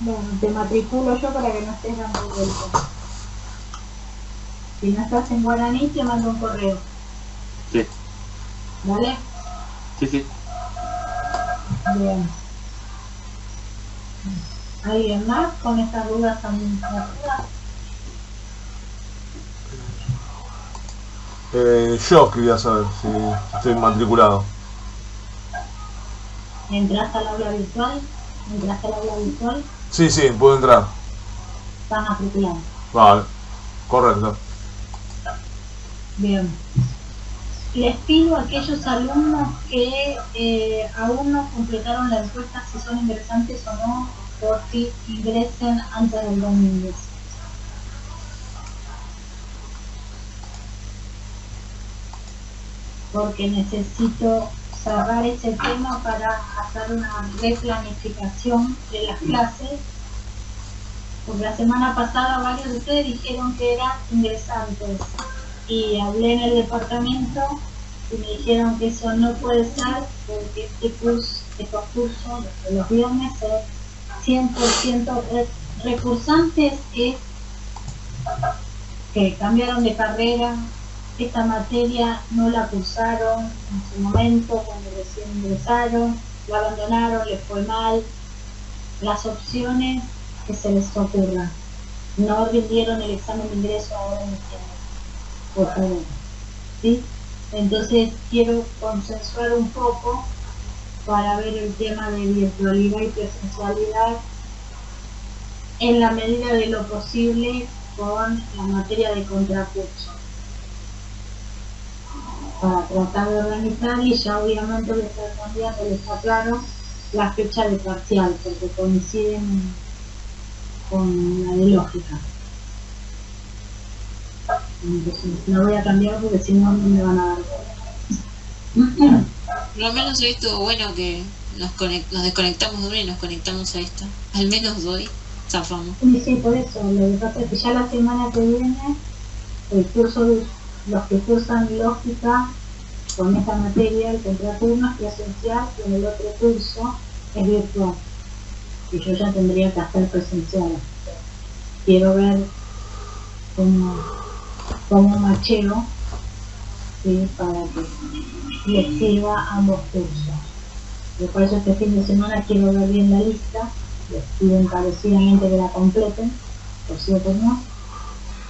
Bueno, te matriculo yo para que no estés dando vueltas. Si no estás en Guaraní, te mando un correo. Sí, ¿Vale? sí, sí. Bien. ¿Alguien más con estas dudas también? Yo quería saber si estoy matriculado. ¿Entras al aula virtual? ¿Entraste al aula virtual? Sí, sí, puedo entrar. Estás matriculado. Vale, correcto. Bien. Les pido a aquellos alumnos que aún no completaron la encuesta si son ingresantes o no, por si ingresen antes del domingo. Porque necesito cerrar ese tema para hacer una replanificación de las clases, porque la semana pasada varios de ustedes dijeron que eran ingresantes y hablé en el departamento y me dijeron que eso no puede ser porque estos cursos de los viernes es 100% recursantes, es que cambiaron de carrera, esta materia no la cursaron en su momento cuando recién ingresaron, la abandonaron, les fue mal, las opciones que se les ocurran. No rindieron el examen de ingreso ahora en diciembre, por favor. ¿Sí? Entonces quiero consensuar un poco para ver el tema de virtualidad y presencialidad en la medida de lo posible con la materia de contracurso, para tratar de organizar, y ya obviamente voy a estar cambiando, está claro, la fecha de parcial, porque coinciden con la de lógica. Entonces, la voy a cambiar porque si no me van a dar bola. Por lo menos hoy estuvo bueno que nos desconectamos de una y nos conectamos a esta. Al menos hoy zafamos. Sí, por eso, lo que pasa es que ya la semana que viene el curso de los que cursan lógica con esta materia, el contraturno es presencial y en el otro curso es virtual. Y yo ya tendría que hacer presencial. Quiero ver cómo macheo, ¿sí? Para que les sirva ambos cursos. Y por eso este fin de semana quiero ver bien la lista, les pido encarecidamente que la completen, por cierto no,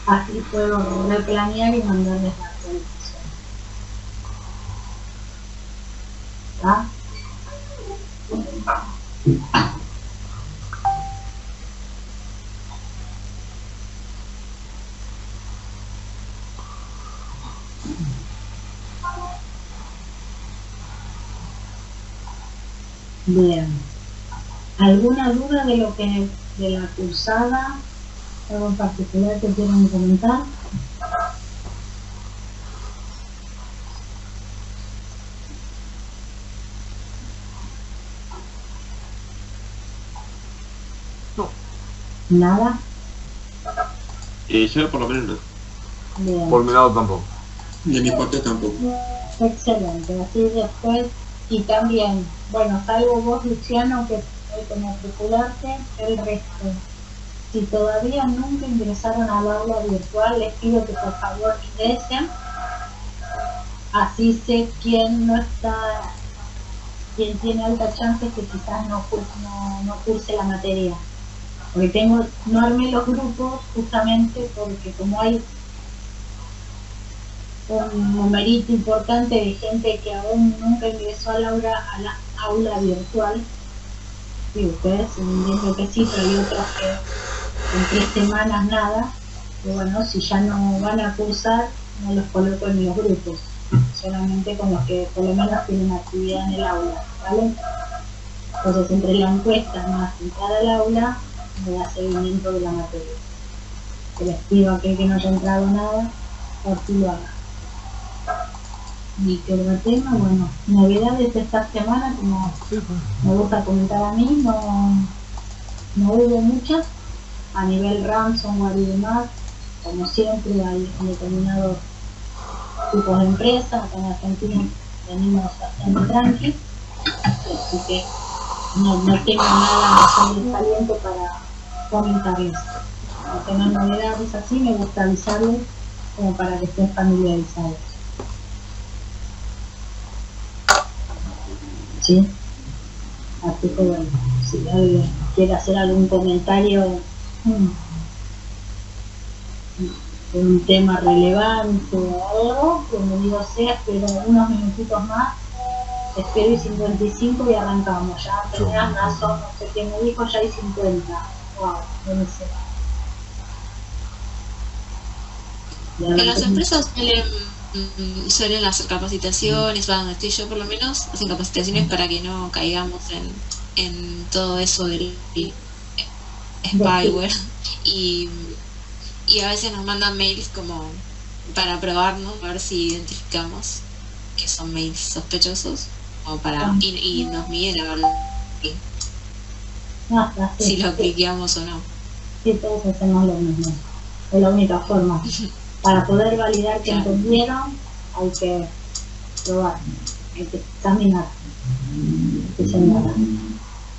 así puedo replanear y mandarles la actualización. ¿Está? Bien. ¿Alguna duda de lo que de la cursada, algo en particular que quieran comentar? No. ¿Nada? Yo por lo menos no. Bien. Por mi lado tampoco. De mi parte tampoco. Excelente, así después, y también, bueno, salvo vos, Luciano, que hay que matricularte, el resto. Si todavía nunca ingresaron al aula virtual, les pido que por favor ingresen, así sé quién no está, quién tiene alta chance que quizás no curse la materia. Porque no armé los grupos justamente porque como hay un numerito importante de gente que aún nunca ingresó a la aula virtual, y ustedes entiendo que sí, pero hay otros que en 3 semanas nada, y bueno, si ya no van a cursar, no los coloco en los grupos, solamente con los que por lo menos tienen actividad en el aula, ¿vale? Entonces entre la encuesta más entrar al aula, me da seguimiento de la materia. Que les pido a aquel que no haya entrado nada, por si lo haga. Y que otro tema, bueno, novedades de esta semana, como me gusta comentar a mí, no hubo muchas, a nivel ransomware y demás, como siempre hay determinados tipos de empresas, acá en Argentina venimos bastante tranqui, así que no tengo nada más sobresaliente para comentarles. Cuando tengan novedades así, me gusta avisarles como para que estén familiarizados. ¿Sí? Así que bueno, si alguien quiere hacer algún comentario de un tema relevante o algo, bienvenido sea, espero unos minutitos más, espero y 55 y arrancamos. Ya tenían razón, no sé qué me dijo, ya hay 50. Wow, buenísimo. En las empresas suelen hacer capacitaciones, donde estoy yo por lo menos, hacen capacitaciones para que no caigamos en todo eso del spyware y a veces nos mandan mails como para probarnos, a ver si identificamos que son mails sospechosos o para y nos miden a ver si lo cliqueamos o no. Sí, todos hacemos lo mismo, es la única forma. Para poder validar que entendieron, hay que probar, hay que examinar, hay que señalar.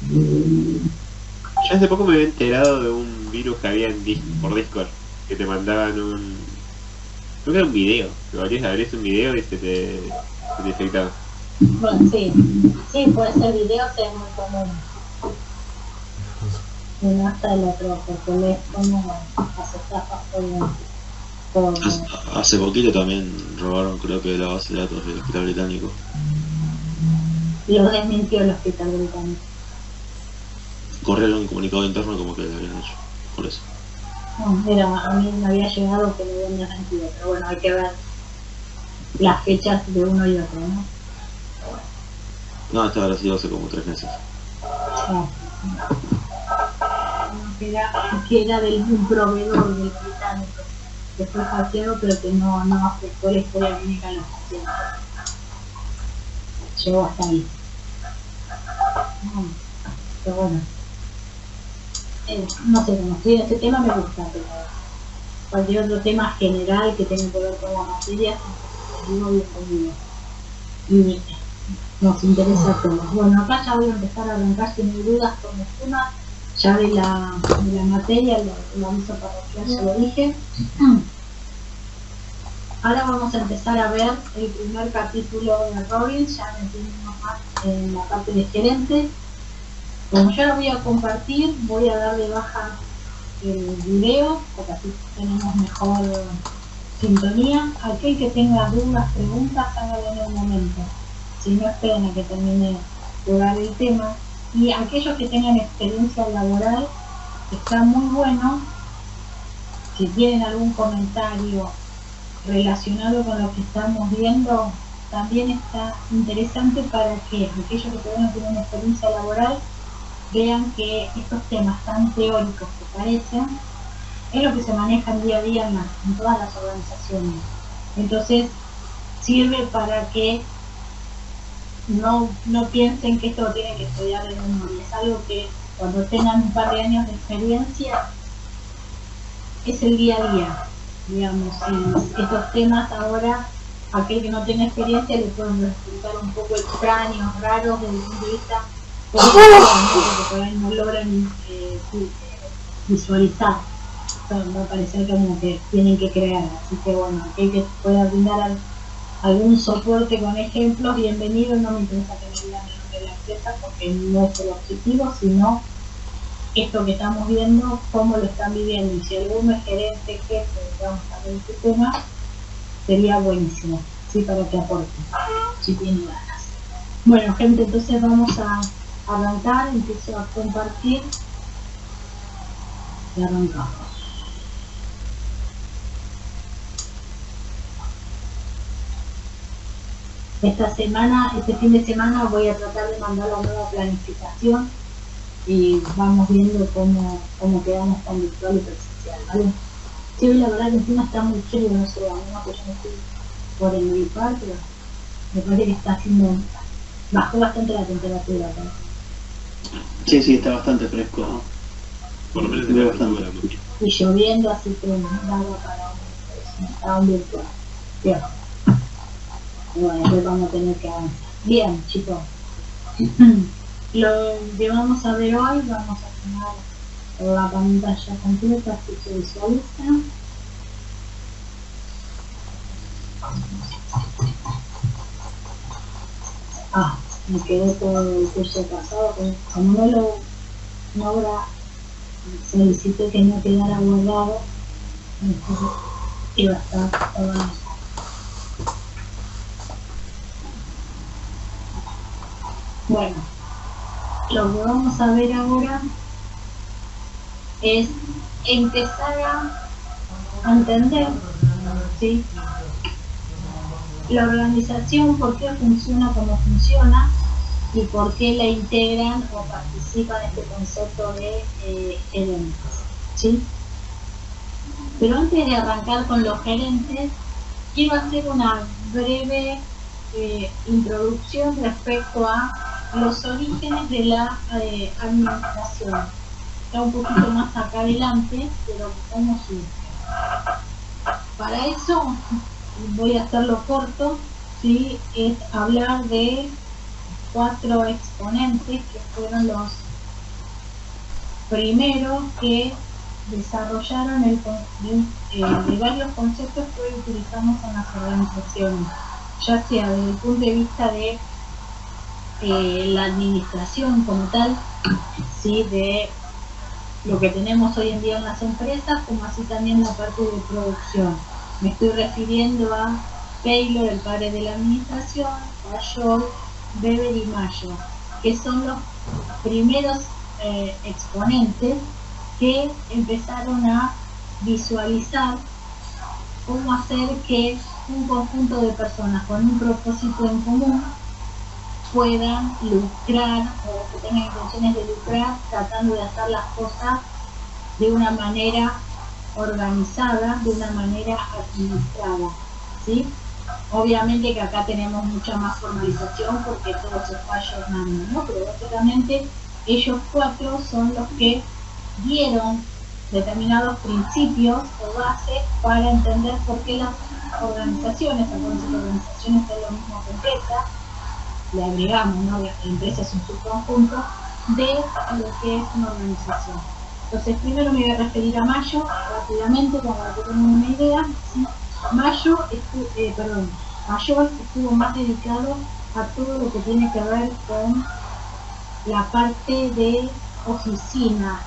Yo hace poco me había enterado de un virus que había por Discord, que te mandaban creo que era un video, que abrías un video y se te detectaba. Bueno, sí, puede ser video, es muy común. Y no hasta el otro, porque es como las estafas Hace poquito también robaron, creo que la base de datos del Hospital Británico. Lo desmintió el Hospital Británico. Corrieron un comunicado interno como que lo habían hecho, por eso. No, mira, a mí me había llegado que lo habían desmentido, pero bueno, hay que ver las fechas de uno y otro, ¿no? No, esto habrá sido hace como 3 meses. Que era de un proveedor del británico que fue hackeado, pero que no afectó la historia clínica de los pacientes. Llegó hasta ahí. Pero bueno, no sé, como estoy en este tema me gusta, pero cualquier otro tema general que tenga que ver con la materia, digo bienvenido. Y nos interesa a todos. Bueno, acá ya voy a empezar a arrancar si no hay dudas con los temas. Ya de la materia, el aviso parroquial ya lo dije. Ahora vamos a empezar a ver el primer capítulo de Robbins, ya metimos más en la parte de gerente. Como yo lo voy a compartir, voy a dar de baja el video, porque así tenemos mejor sintonía. Aquel que tenga dudas, preguntas, hágalo en un momento. Si no, esperen a que termine de dar el tema. Y aquellos que tengan experiencia laboral, está muy bueno. Si tienen algún comentario relacionado con lo que estamos viendo, también está interesante para que aquellos que todavía no tienen experiencia laboral vean que estos temas tan teóricos que parecen es lo que se maneja día a día en todas las organizaciones. Entonces sirve para que no piensen que esto lo tienen que estudiar de memoria. Es algo que cuando tengan un par de años de experiencia es el día a día, digamos. Y estos temas ahora, aquel que no tenga experiencia le pueden resultar un poco extraños, raros desde el punto de vista porque por ahí no logran visualizar. Va a parecer como que tienen que crear, así que bueno, aquel que pueda brindar algún soporte con ejemplos, bienvenido. No me interesa que me digan el nombre de la empresa porque no es el objetivo, sino esto que estamos viendo, cómo lo están viviendo. Y si alguno es gerente, jefe, vamos a ver este tema, sería buenísimo, sí, para que aporte, si tiene ganas. Bueno, gente, entonces vamos a arrancar, empiezo a compartir y arrancamos. Este fin de semana voy a tratar de mandar la nueva planificación y vamos viendo cómo quedamos con virtual y presencial, ¿vale? Sí, la verdad que encima está muy frío, no sé, a mí no, que yo me estoy por el virtual, pero me parece que está haciendo, bajó bastante la temperatura acá. Sí, está bastante fresco, ¿no? Por lo menos Sí, de bastante. Y lloviendo, así que nada para un virtual. Bien. Bueno, después vamos a tener que avanzar. Bien, chicos. Lo que vamos a ver hoy, vamos a tomar por la pantalla completa que se visualiza. Me quedó todo el curso pasado, como no habrá solicité que no quedara guardado, entonces iba a estar todo eso. Bueno, lo que vamos a ver ahora es empezar a entender, ¿sí?, la organización, por qué funciona como funciona y por qué la integran o participan en este concepto de gerentes, ¿sí? Pero antes de arrancar con los gerentes, quiero hacer una breve introducción respecto a los orígenes de la administración. Está un poquito más acá adelante, pero cómo surge. Para eso voy a hacerlo corto, ¿sí? Es hablar de 4 exponentes que fueron los primeros que desarrollaron de varios conceptos que hoy utilizamos en las organizaciones, ya sea desde el punto de vista de la administración como tal, ¿sí?, de lo que tenemos hoy en día en las empresas, como así también la parte de producción. Me estoy refiriendo a Taylor, el padre de la administración, Bayol, Weber y Mayo, que son los primeros exponentes que empezaron a visualizar cómo hacer que un conjunto de personas con un propósito en común puedan lucrar o que tengan intenciones de lucrar tratando de hacer las cosas de una manera organizada, de una manera administrada, ¿sí? Obviamente que acá tenemos mucha más formalización porque todo se fue ayornando, ¿no? Pero básicamente ellos 4 son los que dieron determinados principios o bases para entender por qué las organizaciones, acuérdense que organizaciones es lo mismo que empresa, le agregamos, ¿no?, la empresa es un subconjunto de lo que es una organización. Entonces primero me voy a referir a Mayo rápidamente para que tengan una idea, ¿sí? Mayo estuvo más dedicado a todo lo que tiene que ver con la parte de oficina,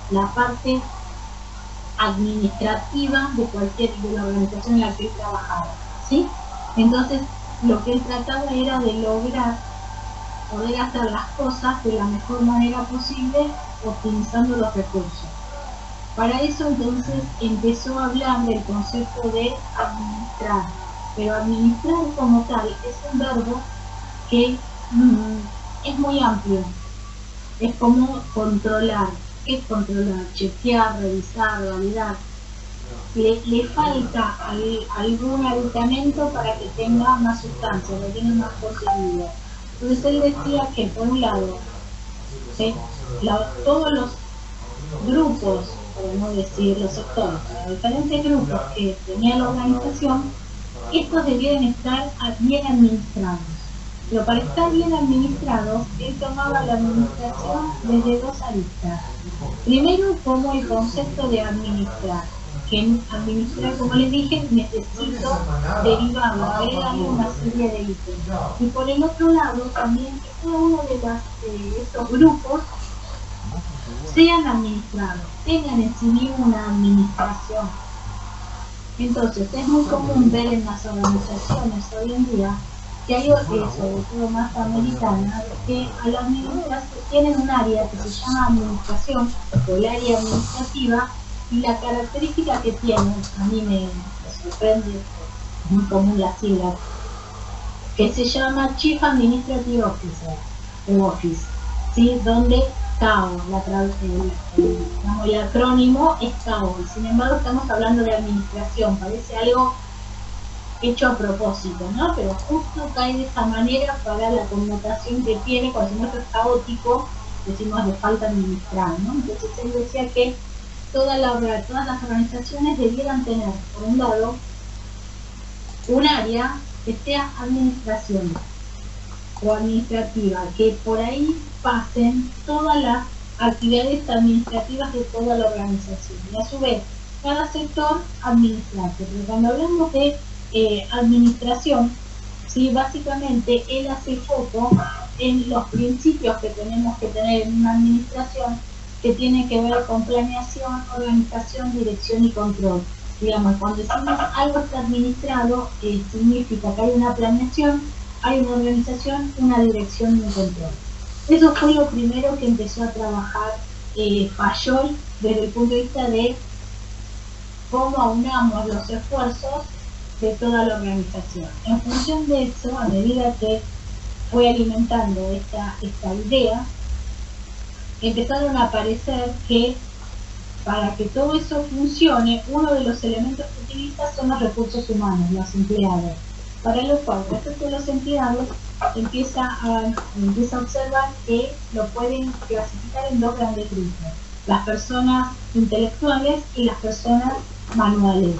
la parte administrativa de la organización en la que él trabajaba, ¿sí? Entonces lo que él trataba era de lograr poder hacer las cosas de la mejor manera posible optimizando los recursos. Para eso entonces empezó a hablar del concepto de administrar, pero administrar como tal es un verbo que es muy amplio, es como controlar. ¿Qué es controlar? Chequear, revisar, validar. Le falta algún aditamento para que tenga más sustancia, que tenga más contenido. Entonces él decía que por un lado, ¿sí?, todos los grupos, podemos decir los sectores, los diferentes grupos que tenía la organización, estos debían estar bien administrados. Pero para estar bien administrados, él tomaba la administración desde 2 aristas. Primero, como el concepto de administrar, que administrar, como les dije, necesito derivarlo, agregarle una serie de ítems. Y por el otro lado, también que cada uno de estos grupos sean administrados, tengan en sí mismo una administración. Entonces, es muy común ver en las organizaciones hoy en día que hay, sobre todo más americanas, que a la administración tienen un área que se llama administración, o el área administrativa, y la característica que tienen, a mí me sorprende, es muy común la sigla, que se llama Chief Administrative Officer, o Office, ¿sí?, donde CAO, el acrónimo es CAO, y sin embargo estamos hablando de administración, parece algo hecho a propósito, ¿no? Pero justo cae de esa manera para la connotación que tiene. Cuando se muestra caótico, decimos de falta administrar, ¿no? Entonces él decía que todas las organizaciones debieran tener, por un lado, un área que sea administración o administrativa, que por ahí pasen todas las actividades administrativas de toda la organización. Y a su vez, cada sector administra. Pero cuando hablamos de administración, ¿sí? Básicamente él hace foco en los principios que tenemos que tener en una administración, que tiene que ver con planeación, organización, dirección y control. Digamos, cuando decimos algo está administrado, significa que hay una planeación, hay una organización, una dirección y un control. Eso fue lo primero que empezó a trabajar Fayol desde el punto de vista de cómo aunamos los esfuerzos de toda la organización. En función de eso, a medida que fue alimentando esta idea, empezaron a aparecer que para que todo eso funcione, uno de los elementos que utiliza son los recursos humanos, los empleados. Para lo cual, respecto a los empleados, empieza a observar que lo pueden clasificar en dos grandes grupos: las personas intelectuales y las personas manuales.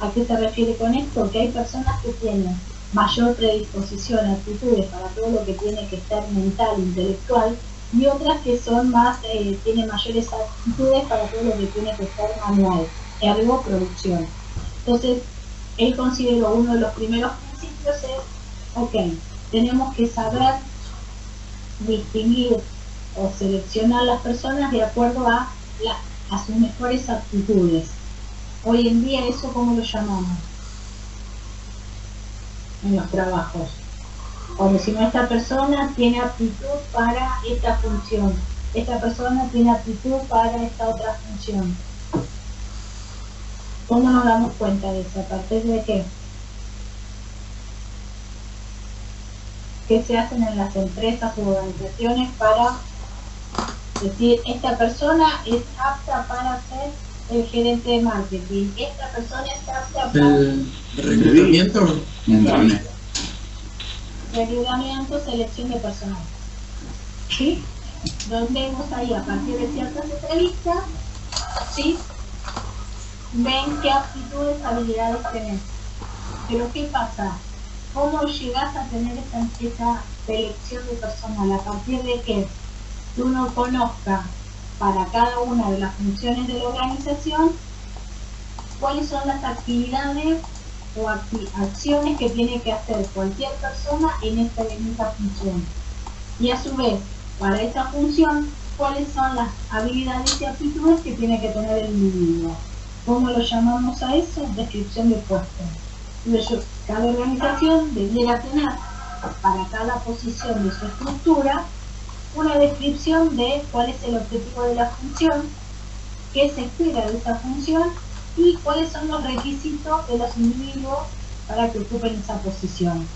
¿A qué se refiere con esto? Que hay personas que tienen mayor predisposición, aptitudes para todo lo que tiene que ser mental, intelectual, y otras que son más, tienen mayores aptitudes para todo lo que tiene que ser manual, ergo producción. Entonces, él consideró uno de los primeros principios es, ok, tenemos que saber distinguir o seleccionar las personas de acuerdo a sus mejores aptitudes. Hoy en día, ¿eso cómo lo llamamos? En los trabajos. O decimos, esta persona tiene aptitud para esta función, esta persona tiene aptitud para esta otra función. ¿Cómo nos damos cuenta de eso? ¿A partir de qué? ¿Qué se hacen en las empresas u organizaciones para decir, esta persona es apta para ser el gerente de marketing, esta persona es apta para... El reclutamiento, reclutamiento, selección de personal, ¿sí? Donde vemos ahí, a partir de ciertas entrevistas, ¿sí? Ven qué aptitudes, habilidades tenés. Pero ¿qué pasa? ¿Cómo llegás a tener esa selección de personal? ¿A partir de que uno conozca para cada una de las funciones de la organización cuáles son las actividades o acciones que tiene que hacer cualquier persona en esta función? Y a su vez, para esa función, cuáles son las habilidades y aptitudes que tiene que tener el individuo. ¿Cómo lo llamamos a eso? Descripción de puesto. Cada organización debiera tener para cada posición de su estructura una descripción de cuál es el objetivo de la función, qué se espera de esa función y cuáles son los requisitos de los individuos para que ocupen esa posición.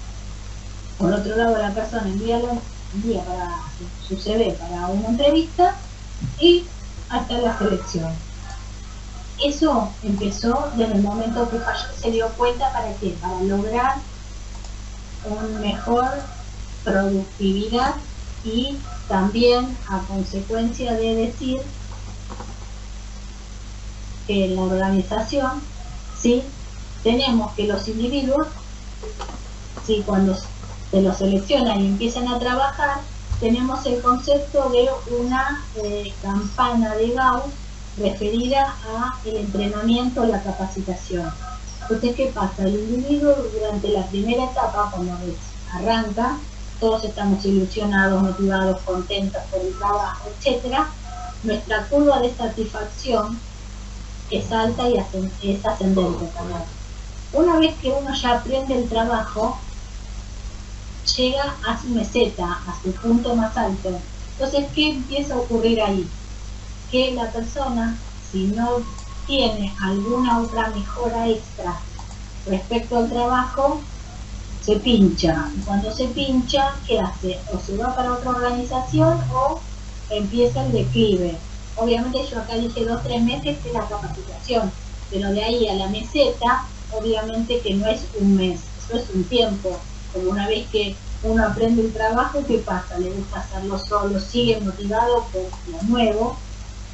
Por otro lado, la persona envía para su CV para una entrevista y hasta la selección. Eso empezó desde el momento que Fayol se dio cuenta. ¿Para qué? Para lograr una mejor productividad y también a consecuencia de decir que en la organización, ¿sí? Tenemos que los individuos, ¿sí? Cuando se los seleccionan y empiezan a trabajar, tenemos el concepto de una campana de Gauss referida a el entrenamiento, la capacitación. Entonces, ¿qué pasa? El individuo durante la primera etapa, cuando arranca, todos estamos ilusionados, motivados, contentos por el trabajo, etcétera. Nuestra curva de satisfacción es alta y es ascendente también. Una vez que uno ya aprende el trabajo, llega a su meseta, a su punto más alto. Entonces, ¿qué empieza a ocurrir ahí? Que la persona, si no tiene alguna otra mejora extra respecto al trabajo, se pincha. Y cuando se pincha, ¿qué hace? O se va para otra organización o empieza el declive. Obviamente yo acá dije 2-3 meses que es la capacitación, pero de ahí a la meseta, obviamente que no es un mes, eso es un tiempo. Como una vez que uno aprende el trabajo, ¿qué pasa? Le gusta hacerlo solo, sigue motivado por lo nuevo,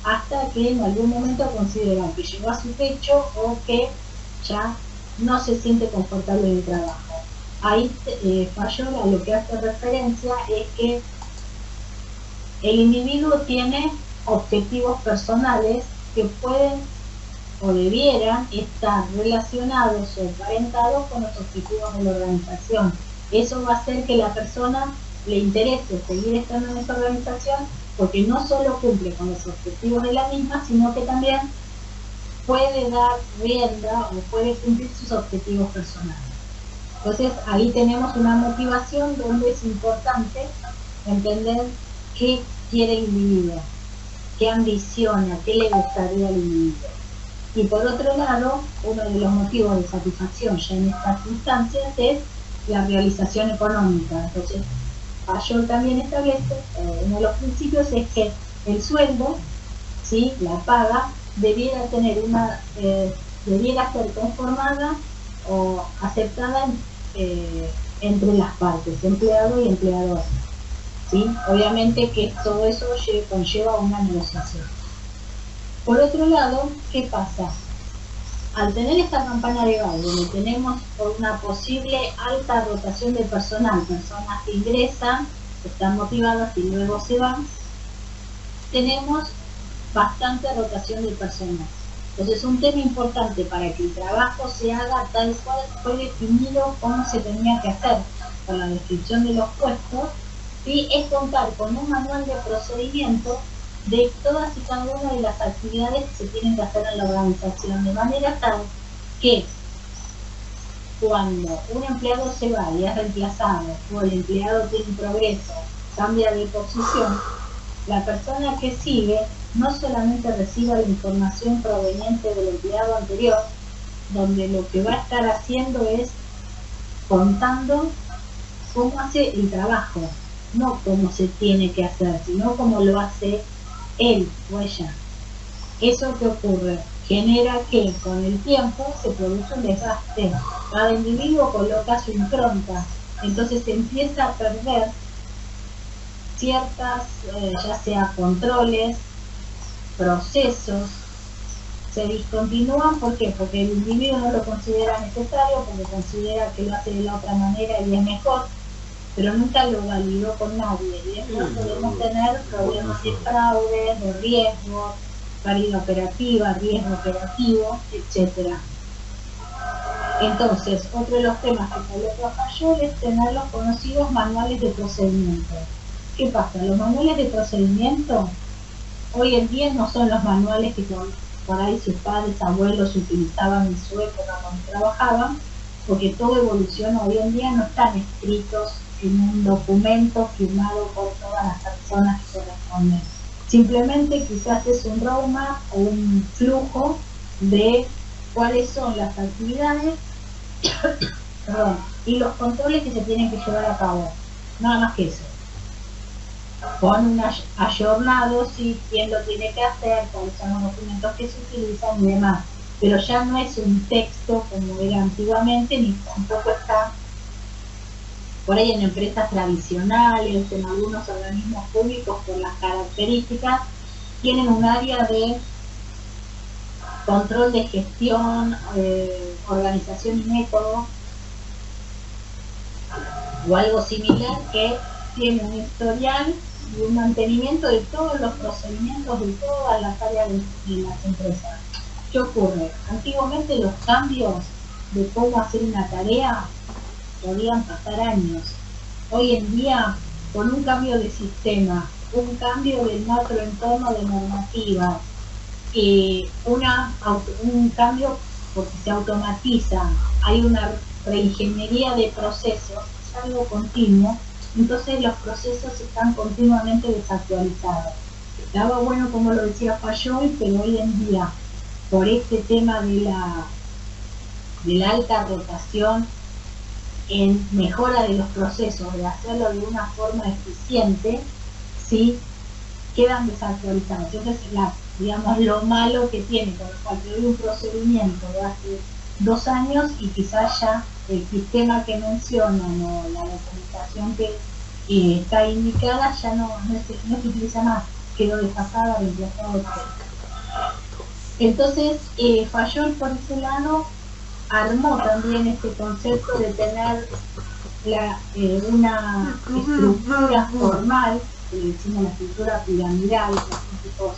hasta que en algún momento considera que llegó a su techo o que ya no se siente confortable en el trabajo. Ahí Fayol a lo que hace referencia es que el individuo tiene objetivos personales que pueden o debieran estar relacionados o emparentados con los objetivos de la organización. Eso va a hacer que la persona le interese seguir estando en esa organización, porque no solo cumple con los objetivos de la misma, sino que también puede dar rienda o puede cumplir sus objetivos personales. Entonces ahí tenemos una motivación donde es importante entender qué quiere el individuo, qué ambiciona, qué le gustaría al individuo. Y por otro lado, uno de los motivos de satisfacción ya en estas instancias es la realización económica. Entonces, Fayol también establece, uno de los principios es que el sueldo, ¿sí?, la paga, debiera ser conformada o aceptada entre las partes, empleado y empleador, ¿sí? Obviamente que todo eso conlleva una negociación. Por otro lado, ¿qué pasa? Al tener esta campana legal, donde tenemos una posible alta rotación de personal, personas que ingresan, están motivadas y luego se van, tenemos bastante rotación de personal. Entonces, un tema importante para que el trabajo se haga tal cual fue definido cómo se tenía que hacer con la descripción de los puestos, y es contar con un manual de procedimiento de todas y cada una de las actividades que se tienen que hacer en la organización, de manera tal que cuando un empleado se va y es reemplazado o el empleado tiene un progreso, cambia de posición, la persona que sigue no solamente reciba la información proveniente del empleado anterior, donde lo que va a estar haciendo es contando cómo hace el trabajo, no cómo se tiene que hacer, sino cómo lo hace él o ella. ¿Eso que ocurre? Genera que con el tiempo se produce un desgaste. Cada individuo coloca su impronta, entonces se empieza a perder ciertas, ya sea controles, procesos, se discontinúan. ¿Por qué? Porque el individuo no lo considera necesario, porque considera que lo hace de la otra manera y es mejor, pero nunca lo validó con nadie. Y después podemos tener problemas de fraude, de riesgo, pérdida operativa, riesgo operativo, etc. Entonces, otro de los temas que coloca Fayol es tener los conocidos manuales de procedimiento. ¿Qué pasa? Los manuales de procedimiento hoy en día no son los manuales que por ahí sus padres, abuelos utilizaban en su época cuando trabajaban, porque todo evoluciona. Hoy en día no están escritos en un documento firmado por todas las personas que corresponden. Simplemente quizás es un roadmap o un flujo de cuáles son las actividades y los controles que se tienen que llevar a cabo. Nada más que eso. Con un ayornado, sí, quién lo tiene que hacer, cuáles son los documentos que se utilizan y demás. Pero ya no es un texto como era antiguamente, ni tampoco está por ahí en empresas tradicionales, en algunos organismos públicos, por las características, tienen un área de control de gestión, organización y método, o algo similar, que tiene un historial y un mantenimiento de todos los procedimientos de todas las áreas de las empresas. ¿Qué ocurre? Antiguamente los cambios de cómo hacer una tarea podían pasar años. Hoy en día, con un cambio de sistema, un cambio del macroentorno de normativa, un cambio porque se automatiza, hay una reingeniería de procesos, es algo continuo, entonces los procesos están continuamente desactualizados. Estaba bueno como lo decía Fayol, pero hoy en día, por este tema de la alta rotación, en mejora de los procesos, de hacerlo de una forma eficiente, ¿sí?, quedan desactualizados. Entonces, digamos, lo malo que tiene, con lo cual te doy un procedimiento de hace 2 años y quizás ya el sistema que mencionan o la documentación que está indicada ya no se utiliza más, quedó desfasada, reemplazada, etc. Entonces, Fayol por ese lado armó también este concepto de tener una estructura formal que le decimos la estructura piramidal, los típicos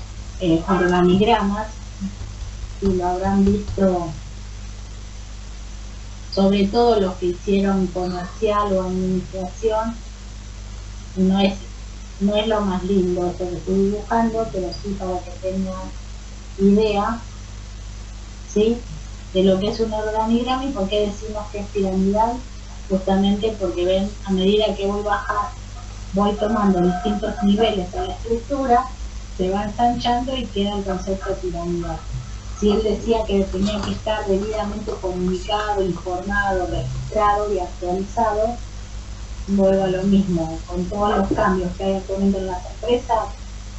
organigramas, y lo habrán visto sobre todo los que hicieron comercial o administración. No es lo más lindo esto que estoy dibujando, pero sí para que tengan idea, ¿sí?, de lo que es un organigrama y por qué decimos que es piramidal. Justamente porque ven, a medida que voy tomando distintos niveles a la estructura, se va ensanchando y queda el concepto piramidal. Si él decía que tenía que estar debidamente comunicado, informado, registrado y actualizado, vuelvo a lo mismo. Con todos los cambios que hay actualmente en las empresas,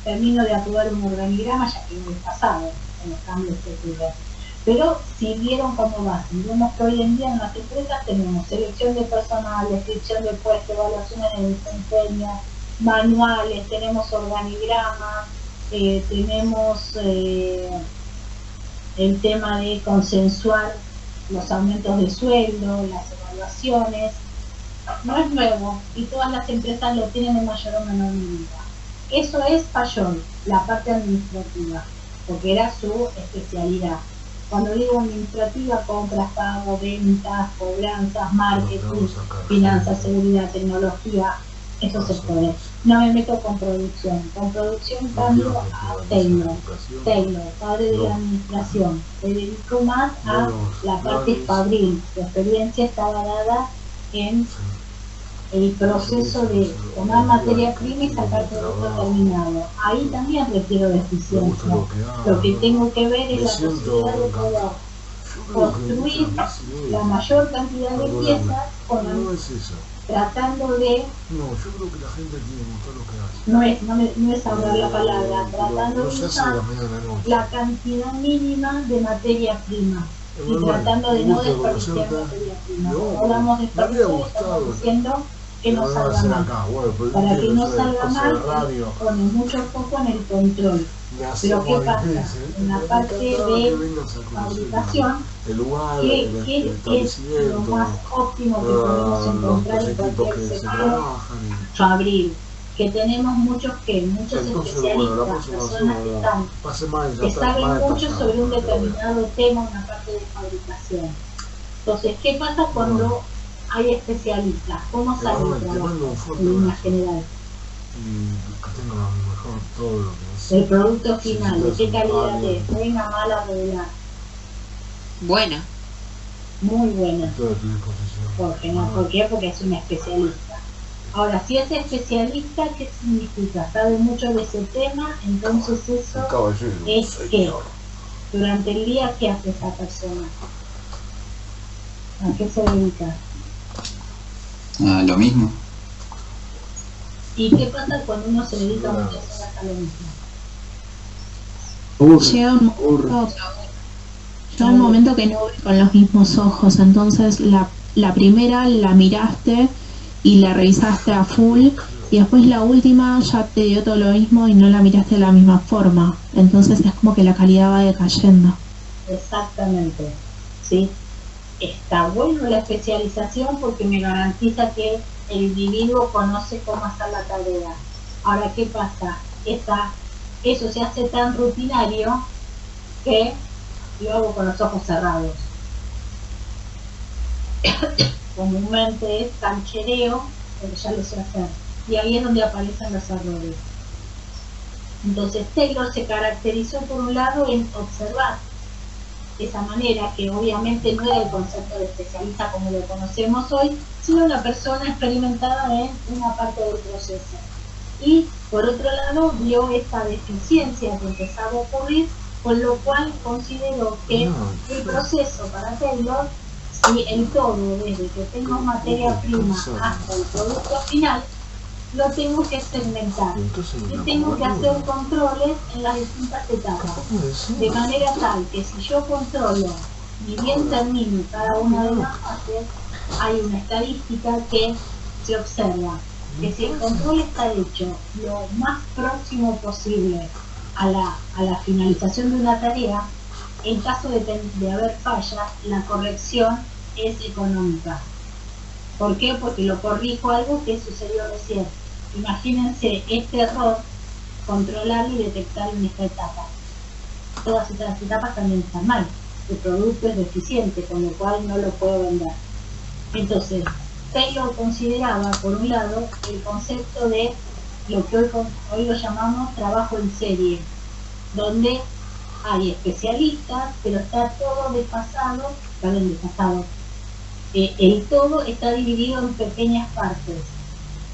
termino de aprobar un organigrama ya que no es pasado en los cambios que tuve. Pero si vieron cómo va, vemos que hoy en día en las empresas tenemos selección de personal, descripción de puesto, evaluaciones de desempeño, manuales, tenemos organigramas, tenemos el tema de consensuar los aumentos de sueldo, las evaluaciones. No es nuevo y todas las empresas lo tienen en mayor o menor medida. Eso es payón, la parte administrativa, porque era su especialidad. Cuando digo administrativa, compras, pago, ventas, cobranzas, marketing, finanzas, seguridad, tecnología, eso se puede. No me meto con producción. Con producción cambio a Taylor, padre de la administración. Se dedicó más a la parte fabril. Su experiencia estaba dada en el proceso de tomar materia prima y sacar producto terminado. Ahí también requiero de eficiencia. Lo que tengo que ver es la posibilidad de poder construir la mayor cantidad de piezas tratando de... No, yo creo que la gente tiene que gustar lo que hace. No es hablar la palabra, tratando de usar la cantidad mínima de materia prima. Y tratando de no desperdiciar materia prima. No hablamos de desperdiciar, estamos diciendo que no salga mal. Para que no salga mal, pone mucho foco en el control. Pero ¿qué pasa? En la parte de fabricación, ¿qué es lo más óptimo que podemos encontrar en cualquier sector? Fabril. Que tenemos muchos especialistas, personas que saben mucho sobre un determinado tema, una parte de fabricación. Entonces, ¿qué pasa cuando hay especialistas? ¿Cómo sale el trabajo en línea general? El producto final, ¿de qué calidad es? Buena, mala, regular. Buena. Muy buena. ¿Por qué? Porque es un especialista. Ahora, si es especialista, ¿qué significa? Sabe mucho de ese tema, entonces eso es que durante el día, ¿qué hace esa persona? ¿A qué se dedica? Lo mismo. ¿Y qué pasa cuando uno se dedica muchas horas a lo mismo? Llega un momento que no ve con los mismos ojos, entonces la primera la miraste y la revisaste a full y después la última ya te dio todo lo mismo y no la miraste de la misma forma, entonces es como que la calidad va decayendo. Exactamente, ¿sí? Está bueno la especialización porque me garantiza que el individuo conoce cómo hacer la tarea. Ahora, ¿qué pasa? Eso se hace tan rutinario que lo hago con los ojos cerrados. Comúnmente es canchereo, pero ya lo sé hacer. Y ahí es donde aparecen los errores. Entonces Taylor se caracterizó por un lado en observar de esa manera, que obviamente no era el concepto de especialista como lo conocemos hoy, sino una persona experimentada en una parte del proceso. Y por otro lado vio esta deficiencia que empezaba a ocurrir, con lo cual consideró que el proceso para Taylor, si el todo, desde que tengo materia prima hasta el producto final, lo tengo que segmentar y tengo que hacer controles en las distintas etapas, de manera tal que si yo controlo ni bien termino cada una de las fases, hay una estadística que se observa, que si el control está hecho lo más próximo posible a la finalización de una tarea, en caso de haber fallas, la corrección es económica. ¿Por qué? Porque lo corrijo algo que sucedió recién. imagínense este error, controlarlo y detectarlo en esta etapa. Todas estas etapas también están mal. El producto es deficiente, con lo cual no lo puedo vender. Entonces, Taylor consideraba, por un lado, el concepto de lo que hoy lo llamamos trabajo en serie, donde hay especialistas, pero está todo desfasado. El todo está dividido en pequeñas partes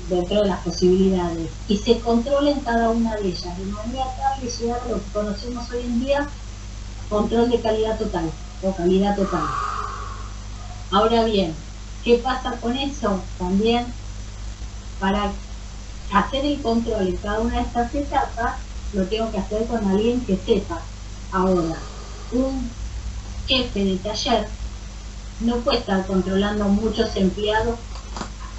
dentro de las posibilidades y se controla en cada una de ellas de manera tal de llegar a lo que conocemos hoy en día, control de calidad total o calidad total. Ahora bien, ¿qué pasa con eso? También para hacer el control en cada una de estas etapas lo tengo que hacer con alguien que sepa. Ahora, un jefe de taller no puede estar controlando muchos empleados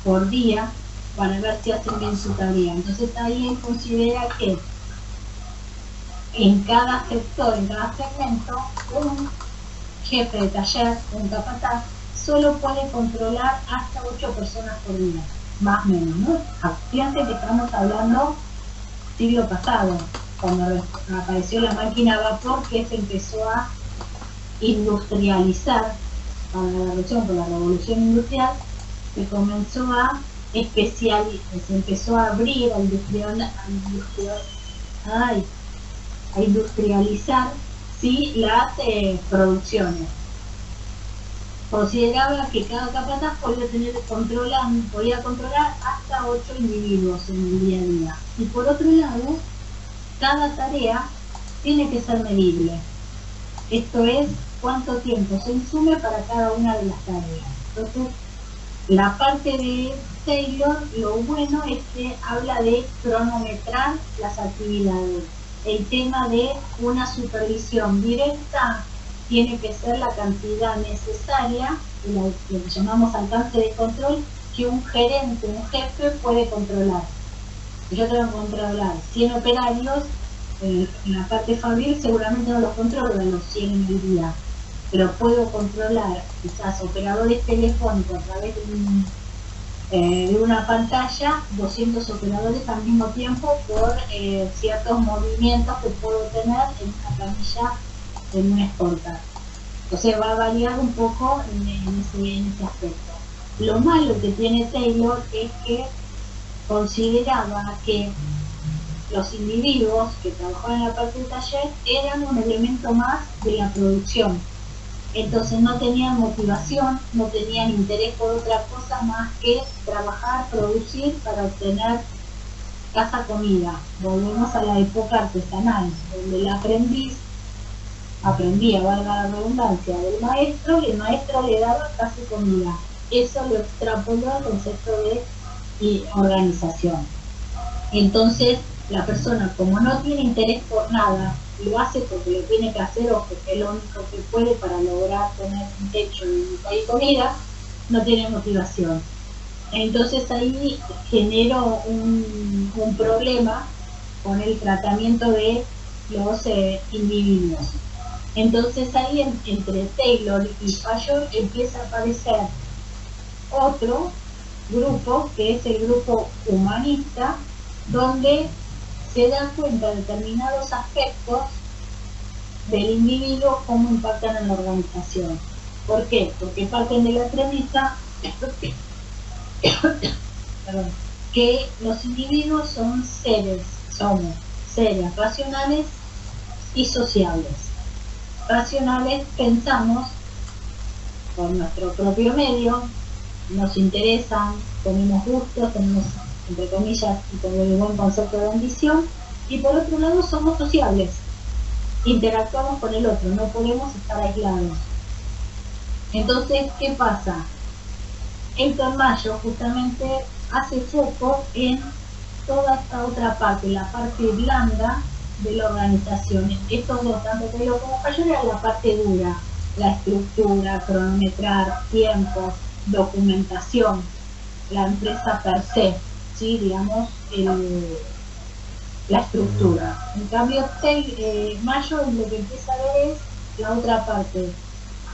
por día para ver si hacen bien su tarea. Entonces ahí él considera que en cada sector, en cada segmento, un jefe de taller, un capataz, solo puede controlar hasta 8 personas por día, más o menos, ¿no? Fíjense que estamos hablando siglo pasado, cuando apareció la máquina a vapor, que se empezó a industrializar para la revolución industrial, se comenzó a especializar, se empezó a abrir, a industrializar, ¿sí?, las producciones. Consideraba que cada capataz podía controlar hasta 8 individuos en el día a día. Y por otro lado, cada tarea tiene que ser medible. Esto es, cuánto tiempo se insume para cada una de las tareas. Entonces, la parte de Taylor, lo bueno es que habla de cronometrar las actividades. El tema de una supervisión directa tiene que ser la cantidad necesaria, lo que llamamos alcance de control, que un gerente, un jefe puede controlar. Yo tengo que controlar 100 operarios, en la parte fabril seguramente no los controlo en los 100 en el día, pero puedo controlar quizás operadores telefónicos a través de una pantalla, 200 operadores al mismo tiempo por ciertos movimientos que puedo tener en una planilla, en una exporta. Entonces va a variar un poco en ese aspecto. Lo malo que tiene Taylor es que consideraba que los individuos que trabajaban en la parte del taller eran un elemento más de la producción. Entonces no tenían motivación, no tenían interés por otra cosa más que trabajar, producir para obtener casa comida. Volvemos a la época artesanal, donde el aprendiz aprendía, valga la redundancia, del maestro, y el maestro le daba casa y comida. Eso lo extrapoló al concepto de organización. Entonces la persona, como no tiene interés por nada, lo hace porque lo tiene que hacer o porque es lo único que puede para lograr tener un techo y comida, no tiene motivación. Entonces ahí generó un problema con el tratamiento de los individuos. Entonces ahí entre Taylor y Fayol empieza a aparecer otro grupo, que es el grupo humanista, donde se dan cuenta de determinados aspectos del individuo, cómo impactan en la organización. ¿Por qué? Porque parten de la premisa que los individuos somos seres racionales y sociables. Racionales, pensamos por nuestro propio medio, nos interesan, tenemos gustos, tenemos, entre comillas, y con el buen concepto de ambición, y por otro lado somos sociables, interactuamos con el otro, no podemos estar aislados. Entonces, ¿qué pasa? El Mayo justamente hace foco en toda esta otra parte, la parte blanda de la organización. Estos dos, tanto Taylor como Fayol, era la parte dura, la estructura, cronometrar, tiempos, documentación, la empresa per se, ¿sí? Digamos, la estructura. En cambio, Mayo lo que empieza a ver es la otra parte,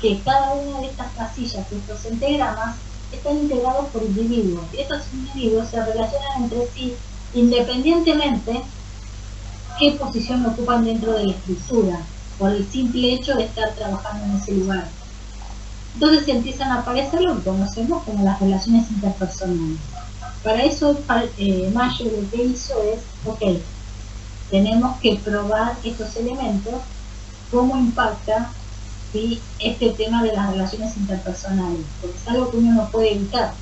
que cada una de estas casillas, de estos entagramas, están integrados por individuos. Y estos individuos se relacionan entre sí independientemente qué posición ocupan dentro de la estructura, por el simple hecho de estar trabajando en ese lugar. Entonces empiezan a aparecer lo que conocemos como las relaciones interpersonales. Para eso Mayo lo que hizo es, ok, tenemos que probar estos elementos, cómo impacta, ¿sí?, este tema de las relaciones interpersonales, porque es algo que uno no puede evitar.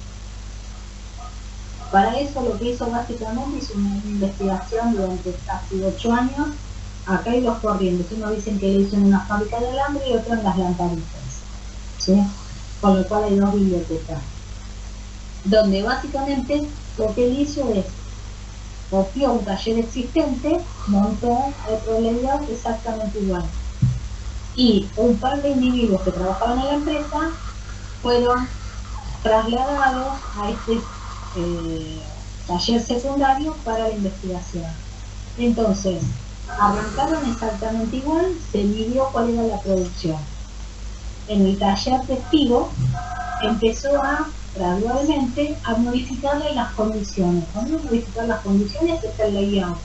Para eso lo que hizo básicamente es una investigación durante casi 8 años. Acá hay dos corrientes, unos dicen que lo hizo en una fábrica de alambre y otro en las lamparitas, ¿sí? Con lo cual hay dos bibliotecas, donde básicamente lo que él hizo es copió un taller existente, montó otro layout exactamente igual, y un par de individuos que trabajaban en la empresa fueron trasladados a este taller secundario para la investigación. Entonces arrancaron exactamente igual, se midió cuál era la producción. En el taller testigo empezó a gradualmente a modificarle las condiciones. Cuando modificar las condiciones es el layout,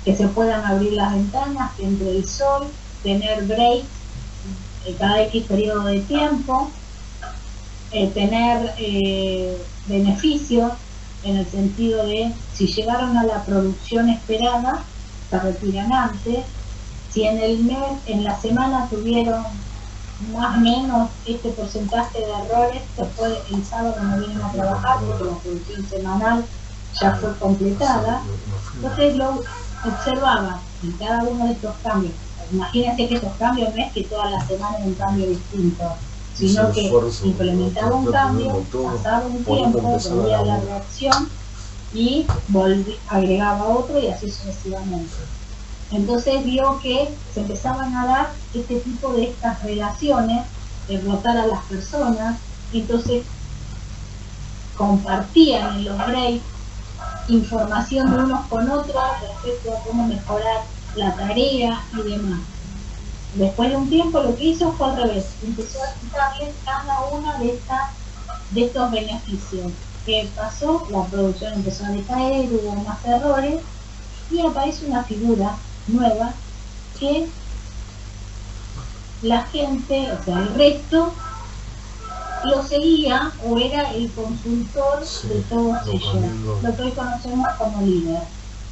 que se puedan abrir las ventanas, que entre el sol, tener breaks cada X periodo de tiempo, tener beneficios en el sentido de si llegaron a la producción esperada se retiran antes, si en el mes, en la semana tuvieron más o menos este porcentaje de errores, después el sábado no vienen a trabajar porque la producción semanal ya fue completada. Entonces lo observaba en cada uno de estos cambios. Imagínense que estos cambios no es que toda la semana es un cambio distinto, sino que implementaba un cambio, pasaba un tiempo, volvía la reacción y agregaba otro y así sucesivamente. Entonces vio que se empezaban a dar este tipo de estas relaciones, de rotar a las personas, entonces compartían en los breaks información de unos con otros respecto a cómo mejorar la tarea y demás. Después de un tiempo lo que hizo fue al revés, empezó a quitarle cada una de estos beneficios. ¿Qué pasó? La producción empezó a decaer, hubo más errores y aparece una figura nueva que la gente, o sea, el resto lo seguía o era el consultor de todos ellos, lo que hoy conocemos como líder.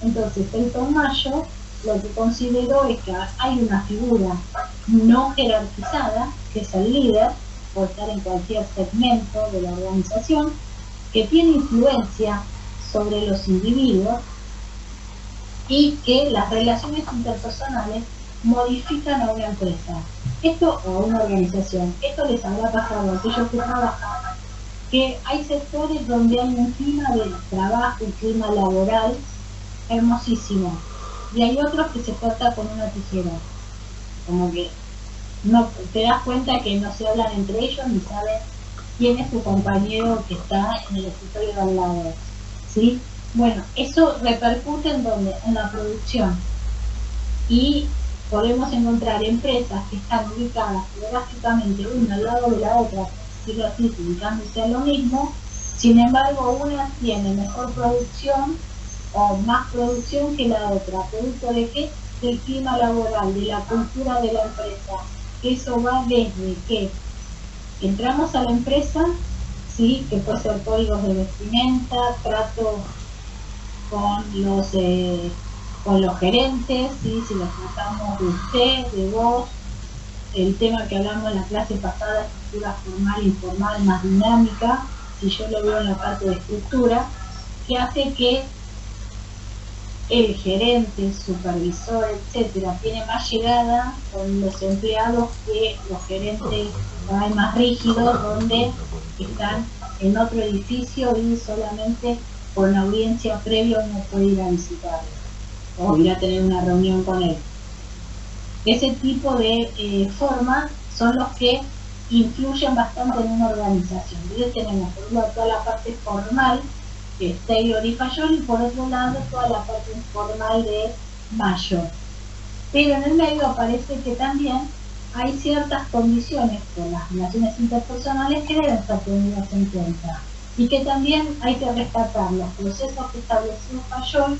Entonces el Mayo lo que consideró es que hay una figura no jerarquizada, que es el líder, por estar en cualquier segmento de la organización, que tiene influencia sobre los individuos y que las relaciones interpersonales modifican a una empresa, esto o a una organización. Esto les habrá pasado a aquellos que trabajan, que hay sectores donde hay un clima de trabajo, un clima laboral hermosísimo, y hay otros que se corta con una tijera, como que no te das cuenta que no se hablan entre ellos ni saben quién es tu compañero que está en el escritorio de al lado, ¿sí? Bueno, eso repercute en donde, en la producción, y podemos encontrar empresas que están ubicadas geográficamente una al lado de la otra, por decirlo así, ubicándose a lo mismo. Sin embargo, una tiene mejor producción o más producción que la otra, producto de qué, del clima laboral, de la cultura de la empresa. Eso va desde que entramos a la empresa, sí, que puede ser códigos de vestimenta, trato con los gerentes, ¿sí? Si los tratamos de usted, de vos, el tema que hablamos en la clase pasada, estructura formal, informal, más dinámica, si yo lo veo en la parte de estructura, que hace que el gerente, supervisor, etcétera, tiene más llegada con los empleados que los gerentes más rígidos, donde están en otro edificio y solamente con la audiencia previa uno puede ir a visitarlo o ir a tener una reunión con él. Ese tipo de formas son los que influyen bastante en una organización. Entonces tenemos por un lado toda la parte formal, que es Taylor y Fayol, y por otro lado toda la parte informal de Mayo. Pero en el medio aparece que también hay ciertas condiciones por las relaciones interpersonales que deben ser tenidas en cuenta. y que también hay que rescatar los procesos que estableció Fayol,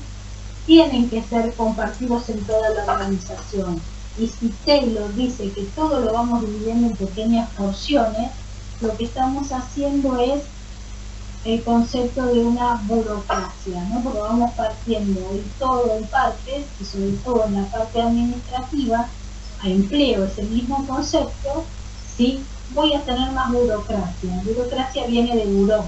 tienen que ser compartidos en toda la organización. Y si Taylor dice que todo lo vamos dividiendo en pequeñas porciones, lo que estamos haciendo es el concepto de una burocracia, ¿no? Porque vamos partiendo del todo en partes, y sobre todo en la parte administrativa, a empleo ese mismo concepto, ¿sí? Voy a tener más burocracia. Burocracia viene de bureau,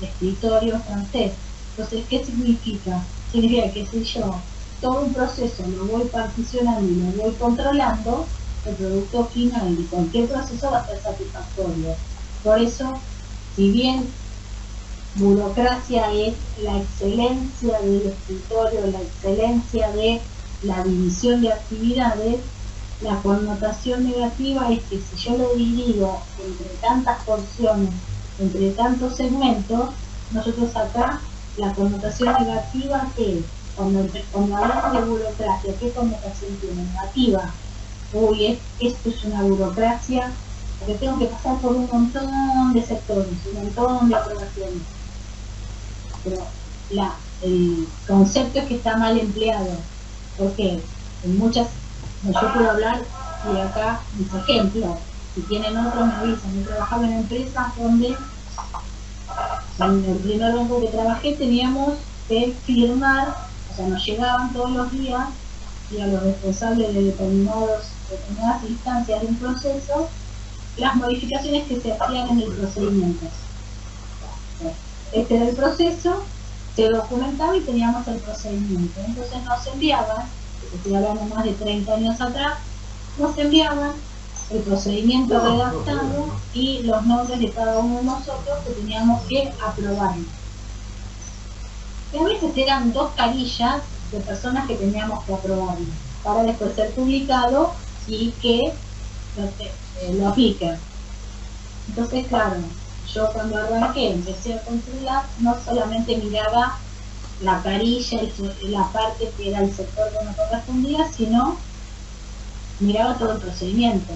de escritorio francés. Entonces, ¿qué significa? Significa que si yo todo un proceso lo voy particionando y lo voy controlando, el producto final de cualquier proceso va a ser satisfactorio. Por eso, si bien burocracia es la excelencia del escritorio, la excelencia de la división de actividades, la connotación negativa es que si yo lo divido entre tantas porciones, entre tantos segmentos, nosotros acá la connotación negativa es, cuando hablamos de burocracia, ¿qué connotación tiene? Negativa. Uy, esto es una burocracia, porque tengo que pasar por un montón de sectores, un montón de aprobaciones. Pero el concepto es que está mal empleado, porque en muchas, yo puedo hablar y acá mis ejemplos, si tienen otros me avisan. Yo trabajaba en empresas donde en el primer banco que trabajé teníamos que firmar, o sea, nos llegaban todos los días y a los responsables de determinadas instancias de un proceso las modificaciones que se hacían en el procedimiento. Este era el proceso, se documentaba y teníamos el procedimiento. Entonces nos enviaban, estoy hablando más de 30 años atrás, nos enviaban el procedimiento redactado y los nombres de cada uno de nosotros que teníamos que aprobar. Y a veces eran 2 carillas de personas que teníamos que aprobar para después ser publicado y que lo apliquen. Entonces, claro, yo cuando arranqué, empecé a controlar, no solamente miraba la carilla, la parte que era el sector que me correspondía, sino miraba todo el procedimiento.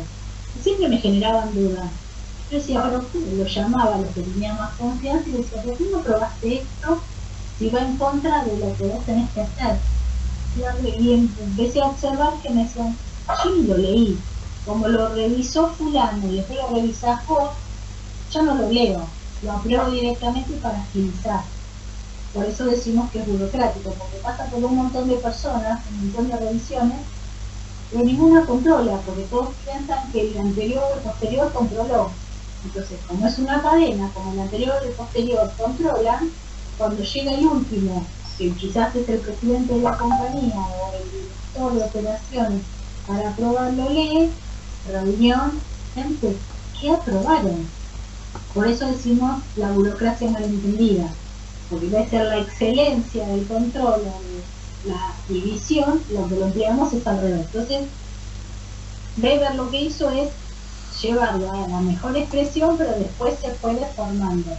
Y siempre me generaban dudas. Yo decía, pero lo llamaba a los que tenía más confianza y decía, ¿por qué no probaste esto si va en contra de lo que vos tenés que hacer? Y empecé a observar que me decían, yo ni lo leí. Como lo revisó fulano y después lo revisás vos, yo no lo leo, lo apruebo directamente para agilizar. Por eso decimos que es burocrático, porque pasa por un montón de personas, un montón de revisiones, pero ninguna controla, porque todos piensan que el anterior o el posterior controló. Entonces, como es una cadena, como el anterior y el posterior controlan, cuando llega el último, que quizás es el presidente de la compañía o el director de operaciones, para aprobarlo, lee, reunión, gente, ¿qué aprobaron? Por eso decimos la burocracia malentendida, porque debe ser la excelencia del control o de la división, lo que lo empleamos es al revés. Entonces, Weber lo que hizo es llevarlo a la mejor expresión, pero después se fue deformando.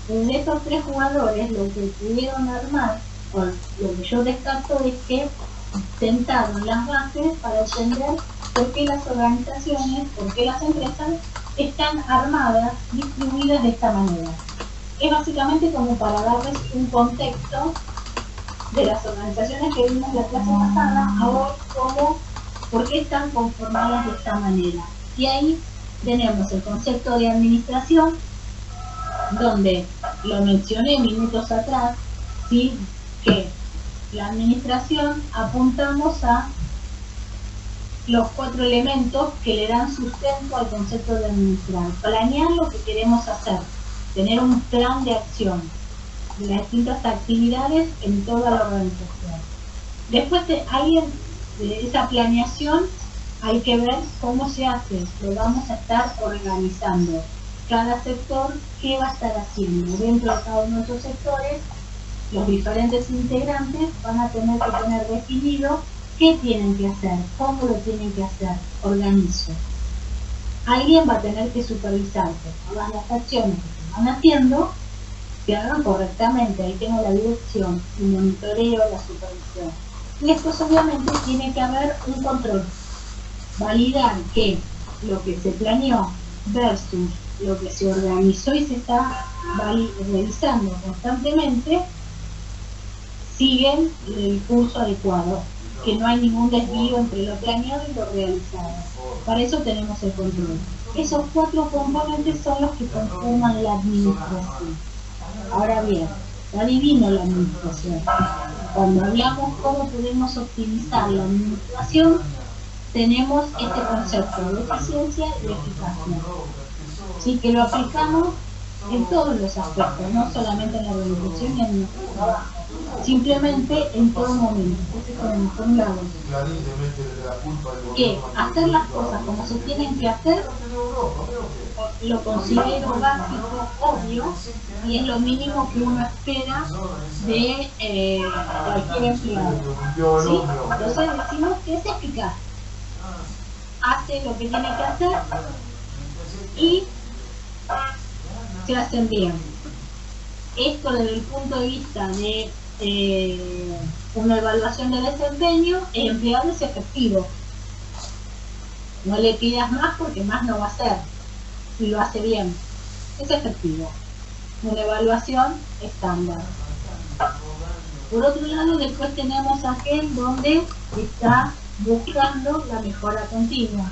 De estos 3 jugadores, lo que pudieron armar, o lo que yo descarto es que sentaron las bases para entender por qué las organizaciones, por qué las empresas están armadas, distribuidas de esta manera. Es básicamente como para darles un contexto de las organizaciones que vimos la clase pasada, ahora como por qué están conformadas de esta manera. Y ahí tenemos el concepto de administración, donde lo mencioné minutos atrás, ¿sí? Que la administración apuntamos a los 4 elementos que le dan sustento al concepto de administrar. Planear lo que queremos hacer, tener un plan de acción de las distintas actividades en toda la organización. Después de esa planeación hay que ver cómo se hace, lo vamos a estar organizando. Cada sector, ¿qué va a estar haciendo? Dentro de cada uno de esos sectores, los diferentes integrantes van a tener que tener definido qué tienen que hacer, cómo lo tienen que hacer, organizo. Alguien va a tener que supervisar que todas las acciones que se van haciendo se hagan correctamente. Ahí tengo la dirección, el monitoreo, la supervisión. Y después obviamente tiene que haber un control. Validar que lo que se planeó versus lo que se organizó y se está realizando constantemente, siguen el curso adecuado, que no hay ningún desvío entre lo planeado y lo realizado. Para eso tenemos el control. Esos 4 componentes son los que conforman la administración. Ahora bien, adivino la administración. Cuando hablamos cómo podemos optimizar la administración, tenemos este concepto de eficiencia y eficacia. Sí, que lo aplicamos en todos los aspectos, no solamente en la organización y en nuestro trabajo, simplemente en todo momento. Por un lado, que hacer las cosas como se tienen que hacer, lo considero básico, obvio, y es lo mínimo que uno espera de cualquier empleado. ¿Sí? Entonces decimos que es eficaz, hace lo que tiene que hacer y se hacen bien. Esto desde el punto de vista de una evaluación de desempeño, el empleado es efectivo. No le pidas más porque más no va a hacer, si lo hace bien. Es efectivo. Una evaluación estándar. Por otro lado, después tenemos aquel donde está buscando la mejora continua.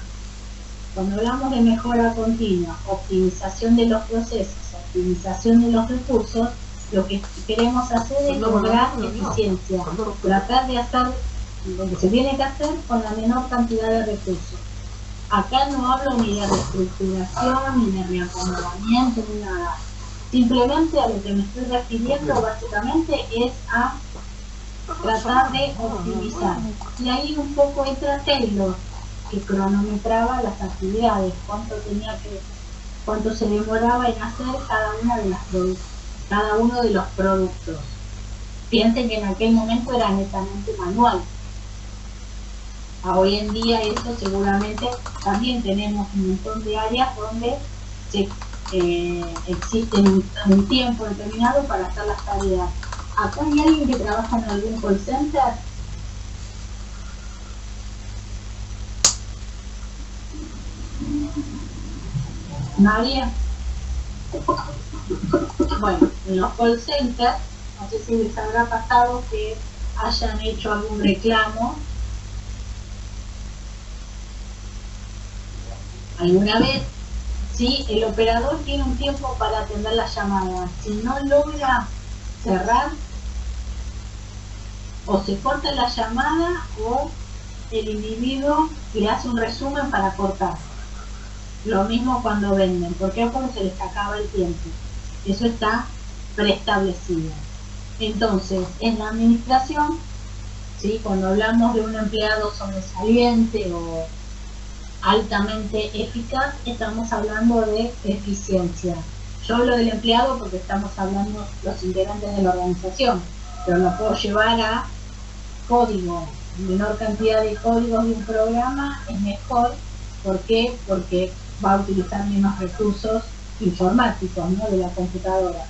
Cuando hablamos de mejora continua, optimización de los procesos, optimización de los recursos, lo que queremos hacer es lograr eficiencia, tratar de hacer lo que se tiene que hacer con la menor cantidad de recursos. Acá no hablo ni de reestructuración, ni de reacomodamiento, ni nada. Simplemente a lo que me estoy refiriendo básicamente es a tratar de optimizar. Y ahí un poco entra Taylor, que cronometraba las actividades, cuánto se demoraba en hacer cada uno de los productos. Piensen que en aquel momento era netamente manual. Hoy en día eso seguramente también tenemos un montón de áreas donde existe un tiempo determinado para hacer las tareas. ¿Acá hay alguien que trabaja en algún call center? ¿Nadie? Bueno, en los call centers, no sé si les habrá pasado que hayan hecho algún reclamo alguna vez. Sí, el operador tiene un tiempo para atender la llamada. Si no logra cerrar, o se corta la llamada o el individuo le hace un resumen para cortar. Lo mismo cuando venden, porque es cuando se les acaba el tiempo. Eso está preestablecido. Entonces, en la administración, ¿sí? Cuando hablamos de un empleado sobresaliente o altamente eficaz, estamos hablando de eficiencia. Yo hablo del empleado porque estamos hablando los integrantes de la organización, pero lo puedo llevar a código. Menor cantidad de códigos de un programa es mejor. ¿Por qué? Porque va a utilizar menos recursos informáticos, ¿no? De la computadora.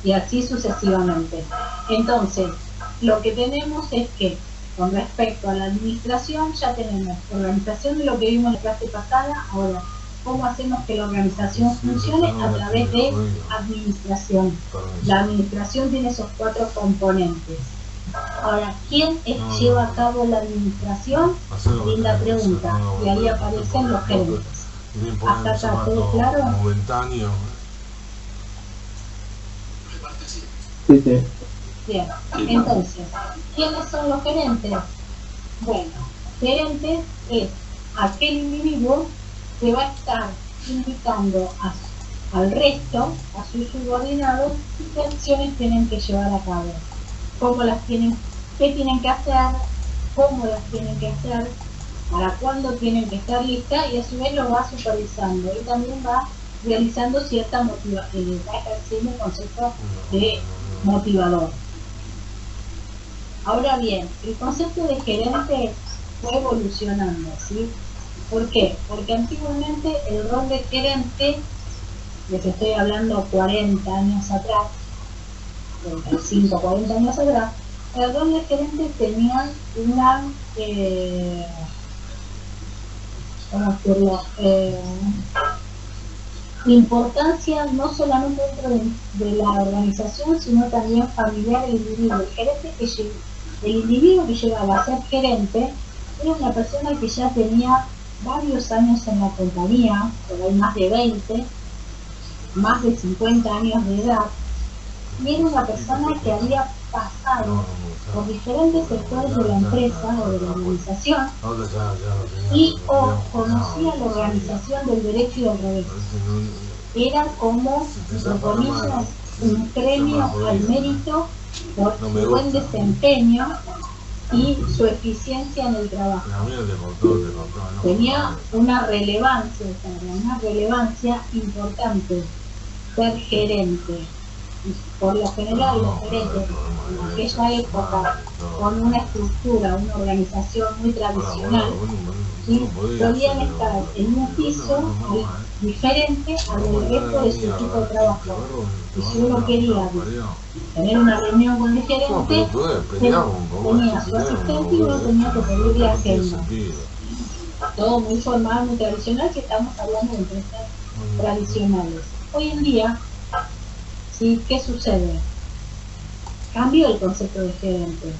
Y así sucesivamente. Entonces, lo que tenemos es que con respecto a la administración ya tenemos organización de lo que vimos en la clase pasada. Ahora, ¿cómo hacemos que la organización funcione? A través de administración. La administración tiene esos 4 componentes. Ahora, ¿quién lleva a cabo la administración? Linda pregunta. Y ahí aparecen los gerentes. ¿Hasta acá todo claro? Sí, sí. Bien, entonces, ¿quiénes son los gerentes? Bueno, gerentes es aquel individuo que va a estar indicando al resto, a sus subordinados, qué acciones tienen que llevar a cabo, qué tienen que hacer, cómo las tienen que hacer, para cuándo tienen que estar listas, y a su vez lo va supervisando y también va realizando cierta motivación, va ejerciendo el concepto de motivador. Ahora bien, el concepto de gerente fue evolucionando, ¿sí? ¿Por qué? Porque antiguamente el rol de gerente, les estoy hablando 40 años atrás, 35, 40 años atrás, el rol de gerente tenía una, ¿cómo decirlo? importancia no solamente dentro de la organización, sino también familiar e individuo. El individuo que llegaba a ser gerente era una persona que ya tenía varios años en la compañía, por ahí más de 20, más de 50 años de edad, y era una persona que había pasado por diferentes sectores de la empresa o de la organización y o conocía la organización del derecho y del revés. Era como, entre comillas, un premio al mérito por su buen desempeño y su eficiencia en el trabajo. Tenía una relevancia importante ser gerente. Por lo general, los gerentes en aquella época, con una estructura, una organización muy tradicional, ¿sí? Solían estar en un piso diferente al del resto de su equipo de trabajo. Y si uno quería tener una reunión con el gerente, tenía su asistente y uno tenía que pedirle agenda. Todo muy formal, muy tradicional, que estamos hablando de empresas tradicionales. Hoy en día, ¿sí? ¿Qué sucede? Cambió el concepto de gerente,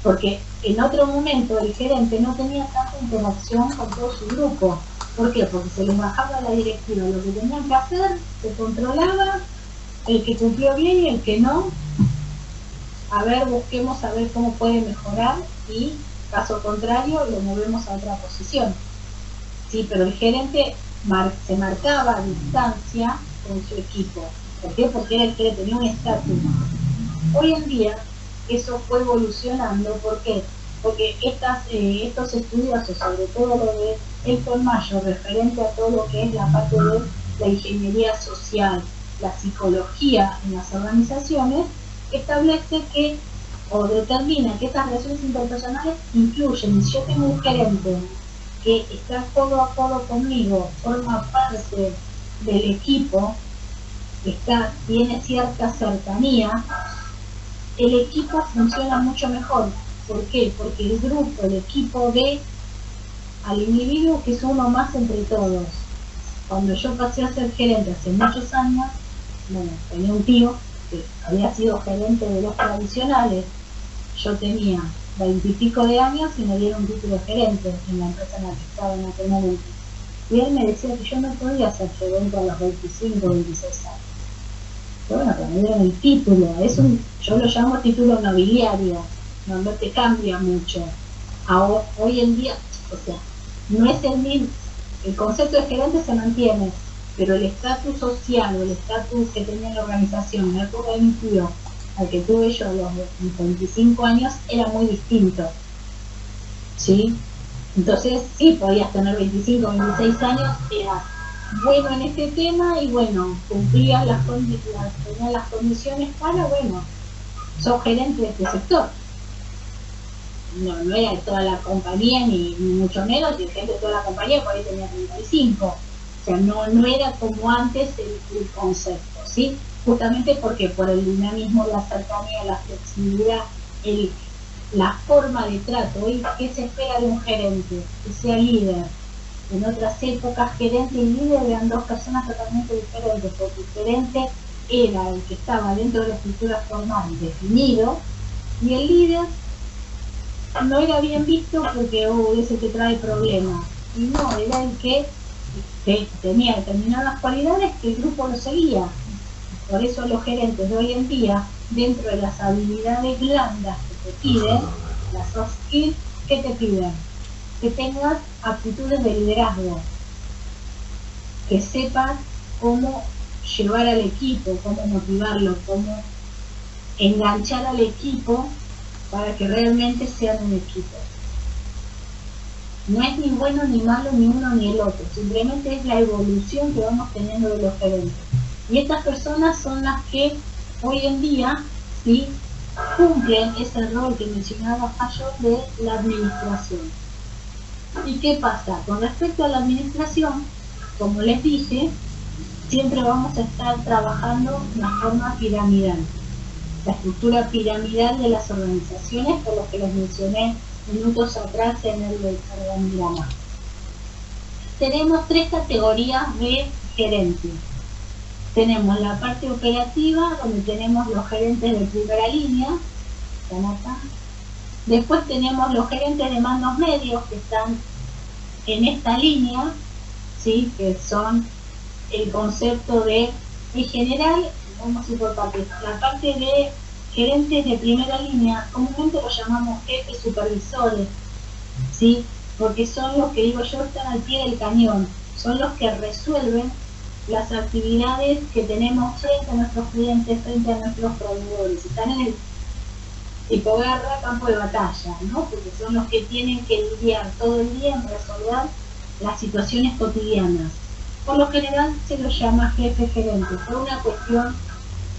porque en otro momento el gerente no tenía tanta interacción con todo su grupo. ¿Por qué? Porque se les bajaba a la directiva lo que tenían que hacer, se controlaba, el que cumplió bien y el que no, a ver, busquemos a ver cómo puede mejorar y, caso contrario, lo movemos a otra posición. Sí, pero el gerente se marcaba a distancia con su equipo. ¿Por qué? Porque era el que tenía un estatus. Hoy en día eso fue evolucionando. ¿Por qué? Porque estos estudiosos, sobre todo lo de Elton Mayo, referente a todo lo que es la parte de la ingeniería social, la psicología en las organizaciones, establece que, o determina que estas relaciones interpersonales influyen. Si yo tengo un gerente que está codo a codo conmigo, forma parte del equipo, tiene cierta cercanía, el equipo funciona mucho mejor. ¿Por qué? Porque el grupo, el equipo ve al individuo que es uno más entre todos. Cuando yo pasé a ser gerente hace muchos años, bueno, tenía un tío que había sido gerente de los tradicionales. Yo tenía 20 y pico de años y me dieron un título de gerente en la empresa en la que estaba en aquel momento. Y él me decía que yo no podía ser gerente a los 25 o 26 años. Pero bueno, cuando me dieron el título, yo lo llamo título nobiliario, no te cambia mucho. Ahora, hoy en día, o sea, no es el mismo, el concepto de gerente se mantiene, pero el estatus social o el estatus que tenía la organización en la época de mi tío, al que tuve yo a los 25 años, era muy distinto. ¿Sí? Entonces, sí, podías tener 25 o 26 años, eras bueno en este tema y bueno, cumplías tenías las condiciones para, bueno, sos gerente de este sector. No era de toda la compañía, ni mucho menos, y el gerente de toda la compañía por ahí tenía 35. O sea, no era como antes el concepto, ¿sí? Justamente porque por el dinamismo, la cercanía, la flexibilidad, la forma de trato. ¿Y qué se espera de un gerente? Que sea líder. En otras épocas, gerente y líder eran dos personas totalmente diferentes, porque el gerente era el que estaba dentro de la estructura formal definido, y el líder no era bien visto porque es el que trae problemas. Y no, era el que tenía determinadas cualidades que el grupo lo seguía. Por eso los gerentes de hoy en día, dentro de las habilidades blandas que te piden, las soft skills, ¿qué te piden? Que tengas actitudes de liderazgo, que sepas cómo llevar al equipo, cómo motivarlo, cómo enganchar al equipo para que realmente sean un equipo. No es ni bueno ni malo ni uno ni el otro, simplemente es la evolución que vamos teniendo de los gerentes. Y estas personas son las que hoy en día sí cumplen ese rol que mencionaba Fallo de la administración. ¿Y qué pasa? Con respecto a la administración, como les dije, siempre vamos a estar trabajando de una forma piramidal. La estructura piramidal de las organizaciones, por lo que les mencioné minutos atrás en el organigrama. Tenemos tres categorías de gerentes. tenemos la parte operativa, donde tenemos los gerentes de primera línea, están acá. Después tenemos los gerentes de mandos medios, que están en esta línea, ¿sí? Que son el concepto de, en general, vamos a ir por partes. La parte de gerentes de primera línea, comúnmente lo llamamos jefes supervisores, ¿sí? Porque son los que, digo yo, están al pie del cañón, son los que resuelven las actividades que tenemos frente a nuestros clientes, frente a nuestros proveedores. Están en el tipo guerra, campo de batalla, ¿no? Porque son los que tienen que lidiar todo el día en resolver las situaciones cotidianas. Por lo general se los llama jefe gerente, por una cuestión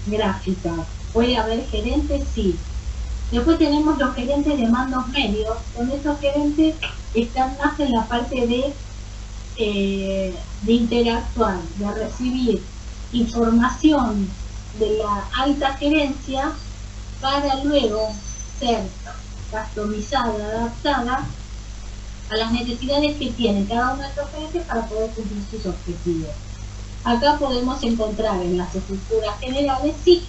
gráfica. ¿Puede haber gerentes? Sí. Después tenemos los gerentes de mandos medios, donde estos gerentes están más en la parte de interactuar, de recibir información de la alta gerencia para luego ser customizada, adaptada a las necesidades que tiene cada uno de estos gerentes para poder cumplir sus objetivos. Acá podemos encontrar en las estructuras generales, sí,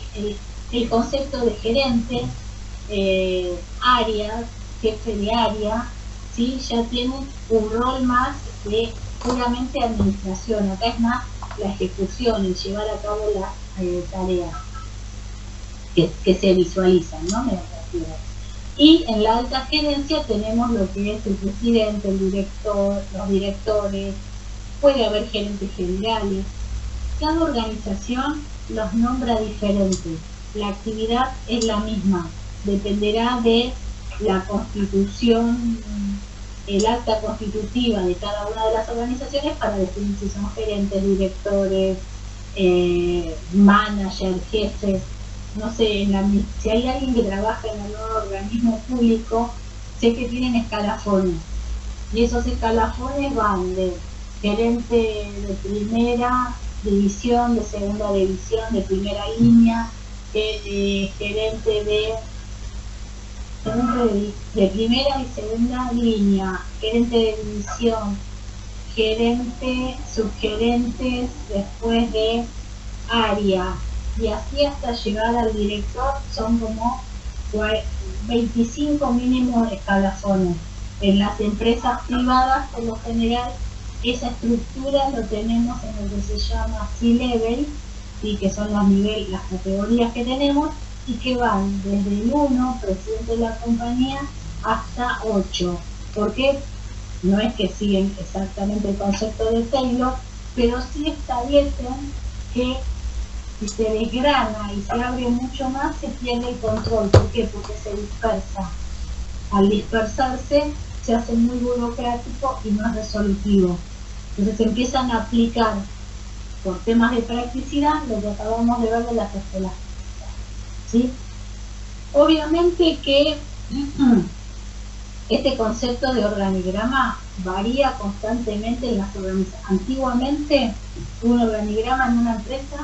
el concepto de gerente, áreas, jefe de área, ¿sí? Ya tiene un rol más de puramente administración. Acá es más la ejecución, el llevar a cabo las tareas que se visualizan, ¿no? Me refiero. Y en la alta gerencia tenemos lo que es el presidente, el director, los directores, puede haber gerentes generales. Cada organización los nombra diferentes. La actividad es la misma, dependerá de la constitución, el acta constitutiva de cada una de las organizaciones para definir si son gerentes, directores, managers, jefes. No sé, si hay alguien que trabaja en algún organismo público, sé que tienen escalafones, y esos escalafones van de gerente de primera división, de segunda división, de primera línea, gerente de primera y segunda línea, gerente de división, gerente, subgerentes, después de área, y así hasta llegar al director. Son como 25 mínimos escalafones. En las empresas privadas, por lo general, esa estructura lo tenemos en lo que se llama C-Level, y que son los niveles, las categorías que tenemos, y que van desde el 1, presidente de la compañía, hasta 8. Porque no es que siguen exactamente el concepto de Taylor, pero sí establecen que si se desgrana y se abre mucho más, se pierde el control. ¿Por qué? Porque se dispersa. Al dispersarse, se hace muy burocrático y no es resolutivo. Entonces se empiezan a aplicar, por temas de practicidad, lo que acabamos de ver de las escuelas. ¿Sí? Obviamente que este concepto de organigrama varía constantemente en las organizaciones. Antiguamente, un organigrama en una empresa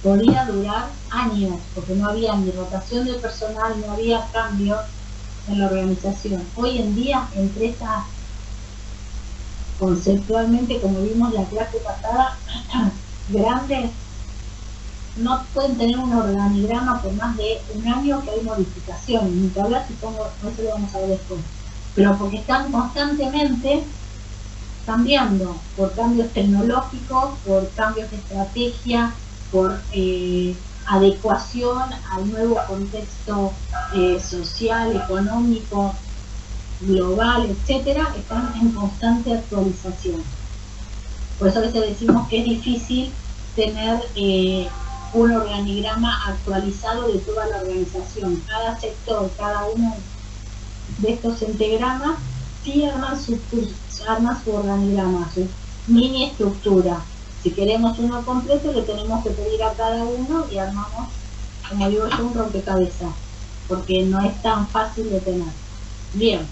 podía durar años, porque no había ni rotación de personal, no había cambio en la organización. Hoy en día, empresas conceptualmente, como vimos la clase pasada, grandes, no pueden tener un organigrama por más de un año, que hay modificaciones, ni que hablar, supongo, eso lo vamos a ver después, pero porque están constantemente cambiando, por cambios tecnológicos, por cambios de estrategia, por adecuación al nuevo contexto social, económico, global, etcétera. Están en constante actualización. Por eso a veces decimos que es difícil tener un organigrama actualizado de toda la organización. Cada sector, cada uno de estos entagramas sí arma su organigrama, su mini estructura. Si queremos uno completo, le tenemos que pedir a cada uno y armamos, como digo yo, un rompecabezas, porque no es tan fácil de tener. Bien.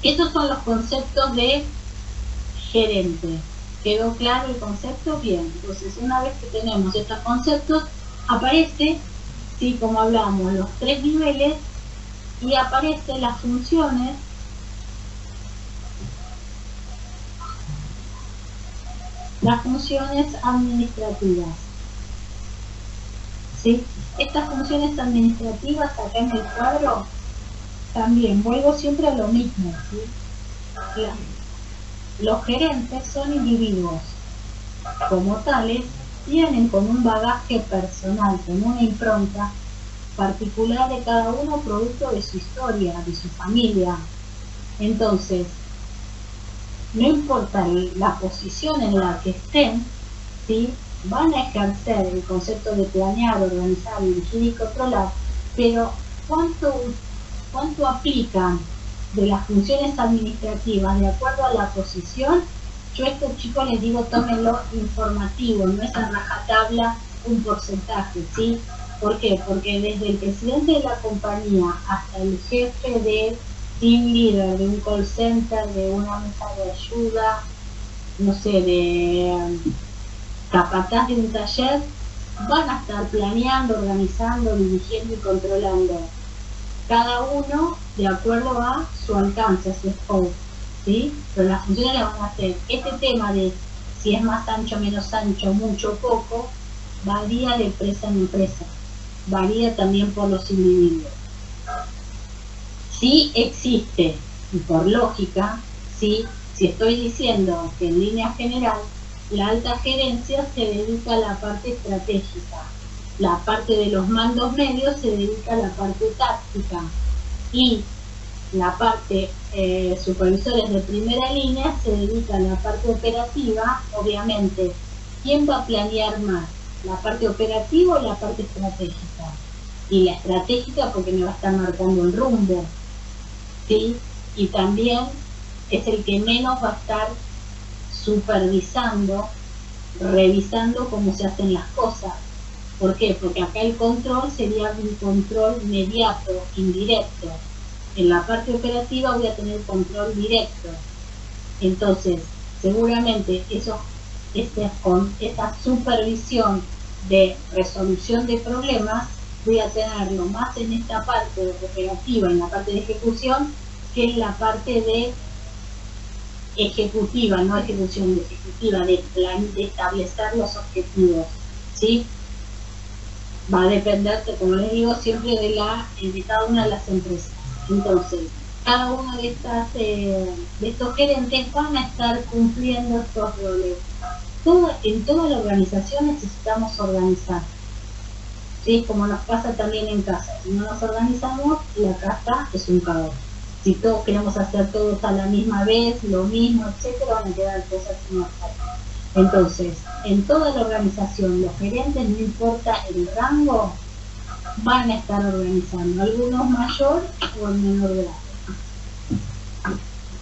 Estos son los conceptos de gerente. ¿Quedó claro el concepto? Bien. Entonces, una vez que tenemos estos conceptos, aparece, sí, como hablamos, los 3 niveles, y aparecen las funciones las funciones administrativas. ¿Sí? Estas funciones administrativas acá en el cuadro, también vuelvo siempre a lo mismo, ¿sí? Los gerentes son individuos, como tales, vienen con un bagaje personal, con una impronta particular de cada uno, producto de su historia, de su familia. Entonces, no importa la posición en la que estén, ¿sí? Van a ejercer el concepto de planear, organizar, dirigir y controlar, pero ¿cuánto aplican de las funciones administrativas de acuerdo a la posición? Yo a estos chicos les digo, tómenlo informativo, no es a rajatabla un porcentaje, ¿sí? ¿Por qué? Porque desde el presidente de la compañía hasta el jefe de team leader de un call center, de una mesa de ayuda, no sé, de capataz de un taller, van a estar planeando, organizando, dirigiendo y controlando, cada uno de acuerdo a su alcance, a su scope, ¿sí? Pero las funciones las van a hacer. Este tema de si es más ancho, menos ancho, mucho o poco, varía de empresa en empresa, varía también por los individuos. Sí existe, y por lógica, ¿sí? Si estoy diciendo que en línea general la alta gerencia se dedica a la parte estratégica, la parte de los mandos medios se dedica a la parte táctica y la parte supervisores de primera línea se dedica a la parte operativa. Obviamente, ¿quién va a planear más? ¿La parte operativa o la parte estratégica? Y la estratégica porque me va a estar marcando el rumbo, ¿sí? Y también es el que menos va a estar supervisando, revisando cómo se hacen las cosas. ¿Por qué? Porque acá el control sería un control inmediato, indirecto. En la parte operativa voy a tener control directo. Entonces, seguramente con esa supervisión de resolución de problemas, voy a tenerlo más en esta parte operativa, en la parte de ejecución, que en la parte de ejecutiva, no ejecución, de ejecutiva, de establecer los objetivos, ¿sí? Va a depender, como les digo, siempre de cada una de las empresas. Entonces, cada uno de estos gerentes van a estar cumpliendo estos roles. En toda la organización necesitamos organizar, ¿sí? Como nos pasa también en casa. Si no nos organizamos, la casa es un caos. Si todos queremos hacer todos a la misma vez, lo mismo, etcétera, van a quedar cosas sin hacer. Entonces, en toda la organización, los gerentes, no importa el rango, van a estar organizando, algunos mayor o en menor grado.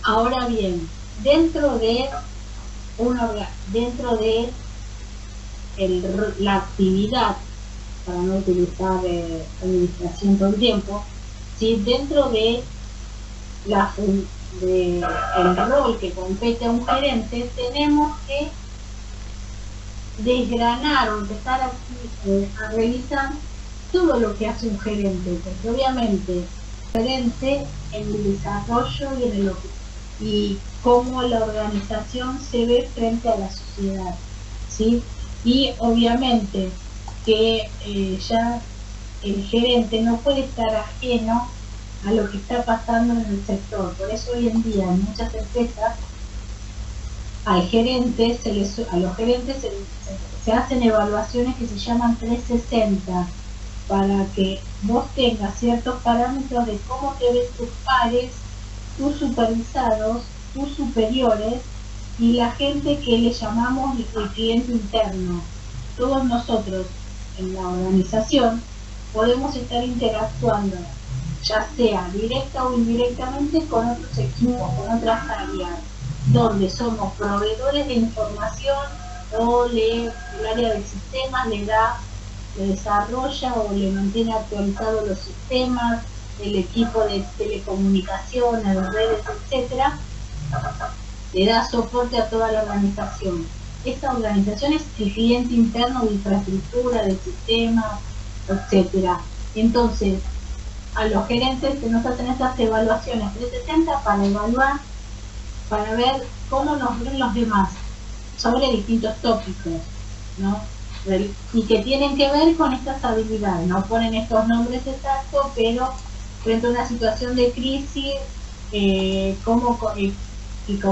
Ahora bien, dentro de la actividad, para no utilizar administración todo el tiempo, ¿sí? Dentro de el rol que compete a un gerente, tenemos que desgranar o empezar a revisar todo lo que hace un gerente, porque obviamente gerente en el desarrollo y cómo la organización se ve frente a la sociedad, ¿sí? Y obviamente que ya el gerente no puede estar ajeno a lo que está pasando en el sector. Por eso hoy en día en muchas empresas a los gerentes se hacen evaluaciones que se llaman 360, para que vos tengas ciertos parámetros de cómo te ven tus pares, tus supervisados, tus superiores y la gente que le llamamos el cliente interno. Todos nosotros en la organización podemos estar interactuando, ya sea directa o indirectamente, con otros equipos, con otras áreas, donde somos proveedores de información o el área de sistemas le desarrolla o le mantiene actualizados los sistemas, el equipo de telecomunicaciones, de redes, etcétera, le da soporte a toda la organización. Esta organización es el cliente interno de infraestructura, de sistemas, etcétera. Entonces, a los gerentes que nos hacen estas evaluaciones 360 para evaluar, para ver cómo nos ven los demás, sobre distintos tópicos, ¿no? Y que tienen que ver con estas habilidades. No ponen estos nombres exactos, pero frente a una situación de crisis, y como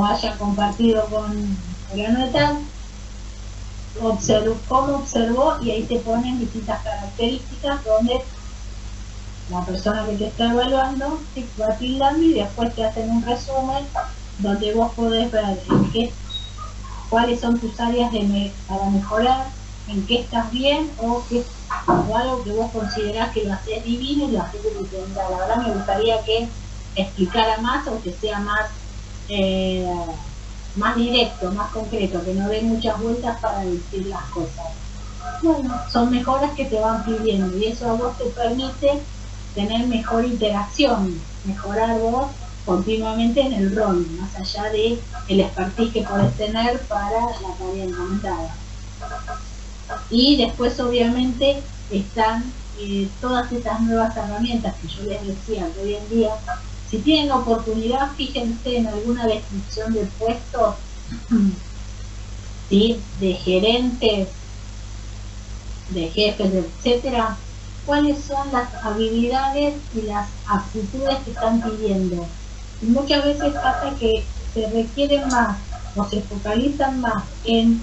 haya compartido con fulano de tal, cómo observó, y ahí te ponen distintas características donde la persona que te está evaluando te va tildando y después te hacen un resumen donde vos podés ver cuáles son tus áreas para mejorar, en qué estás bien o algo que vos considerás que lo haces divino y lo haces de. La verdad me gustaría que explicara más o que sea más directo, más concreto, que no dé muchas vueltas para decir las cosas. Bueno, son mejoras que te van pidiendo y eso a vos te permite tener mejor interacción, mejorar vos continuamente en el rol, más allá de el expertise que podés tener para la tarea encomendada. Y después obviamente están todas estas nuevas herramientas que yo les decía que hoy en día, si tienen oportunidad, fíjense en alguna descripción de puestos, ¿sí?, de gerentes, de jefes, etcétera, cuáles son las habilidades y las aptitudes que están pidiendo. Y muchas veces pasa que se requieren más o se focalizan más en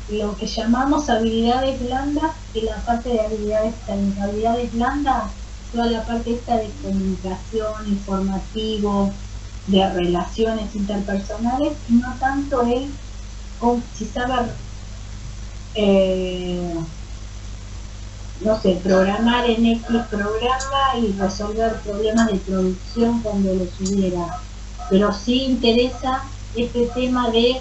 lo que llamamos habilidades blandas que la parte de habilidades técnicas. Habilidades blandas, toda la parte esta de comunicación, informativo, de relaciones interpersonales, y no tanto el si saber no sé, programar en X programa y resolver problemas de producción cuando los hubiera, pero sí interesa este tema de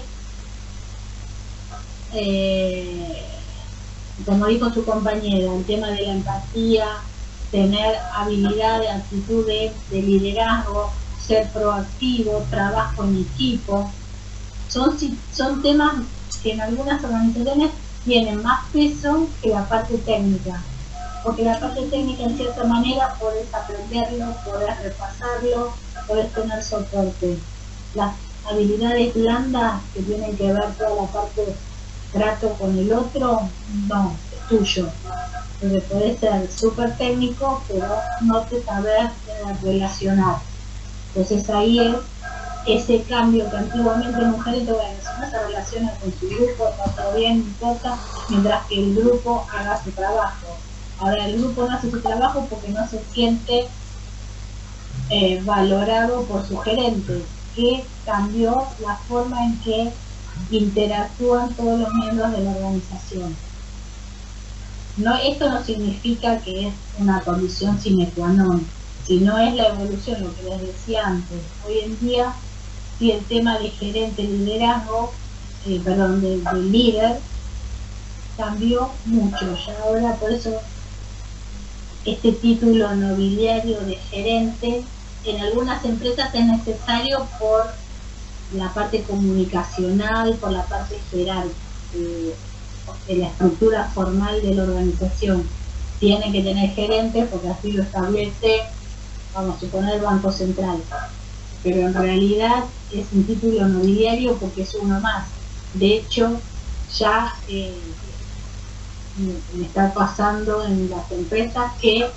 como dijo su compañera, el tema de la empatía, tener habilidad, actitud de liderazgo, ser proactivo, trabajo en equipo, son temas que en algunas organizaciones tienen más peso que la parte técnica, porque la parte técnica en cierta manera podés aprenderlo, podés repasarlo, podés tener soporte. Las habilidades blandas que tienen que ver toda la parte trato con el otro, no, es tuyo, porque podés ser súper técnico pero no te saber relacionar. Entonces ahí es ese cambio que antiguamente mujeres no se relacionan con su grupo, está todo bien, no importa, mientras que el grupo haga su trabajo. Ahora el grupo no hace su trabajo porque no se siente valorado por su gerente, que cambió la forma en que interactúan todos los miembros de la organización. No, esto no significa que es una condición sine qua non, sino es la evolución, lo que les decía antes. Hoy en día, si el tema de gerente, liderazgo, de líder, cambió mucho. Ya ahora, por eso, este título nobiliario de gerente, en algunas empresas es necesario por la parte comunicacional, por la parte jerárquica, de la estructura formal de la organización. Tiene que tener gerente porque así lo establece, vamos a suponer, el Banco Central. Pero en realidad es un título nobiliario porque es uno más. De hecho, ya me está pasando en las empresas que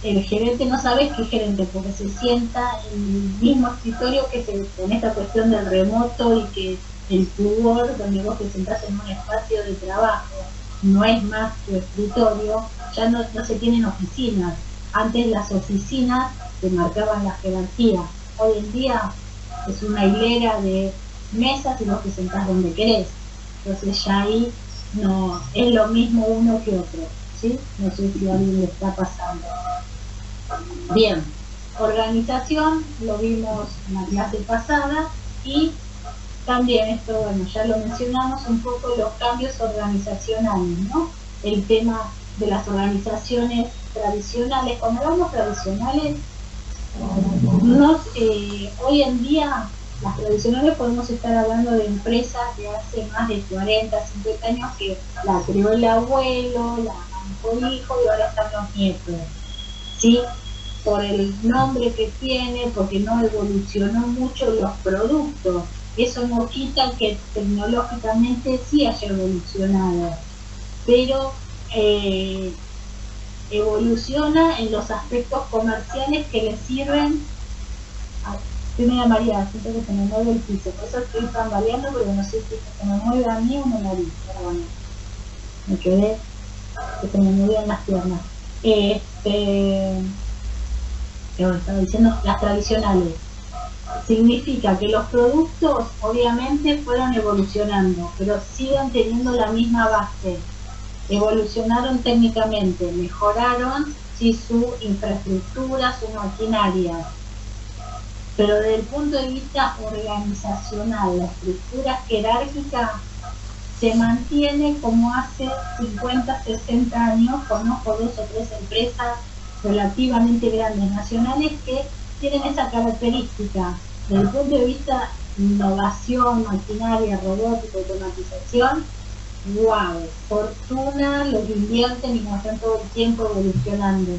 el gerente no sabe qué gerente, porque se sienta en el mismo escritorio que en esta cuestión del remoto y que el tutor, donde vos te sentás en un espacio de trabajo, no es más tu escritorio, ya no se tienen oficinas. Antes las oficinas te marcaban la jerarquía, hoy en día es una hilera de mesas y vos te sentás donde querés. Entonces ya ahí no es lo mismo uno que otro, ¿sí? No sé si a alguien le está pasando. Bien, organización, lo vimos en la clase pasada, y también esto, bueno, ya lo mencionamos un poco, los cambios organizacionales, ¿no? El tema de las organizaciones tradicionales. Cuando hablamos tradicionales, hoy en día, las tradicionales podemos estar hablando de empresas de hace más de 40, 50 años que la creó el abuelo, la manejó el hijo y ahora están los nietos, ¿sí? Por el nombre que tiene, porque no evolucionó mucho los productos, eso no quita que tecnológicamente sí haya evolucionado, pero evoluciona en los aspectos comerciales que le sirven a... Estoy media mareada, siento que se me mueve el piso, por eso estoy tambaleando, pero no sé si se me mueve a mí o me nariz, pero bueno, me quedé que se me movían las piernas. Estaba diciendo, las tradicionales. Significa que los productos obviamente fueron evolucionando, pero siguen teniendo la misma base. Evolucionaron técnicamente, mejoraron sí, su infraestructura, su maquinaria, pero desde el punto de vista organizacional, la estructura jerárquica se mantiene como hace 50, 60 años. Conozco 2 o 3 empresas relativamente grandes nacionales que tienen esa característica. Desde el punto de vista innovación, maquinaria, robótica, automatización, wow, fortuna lo que invierten y no están todo el tiempo evolucionando.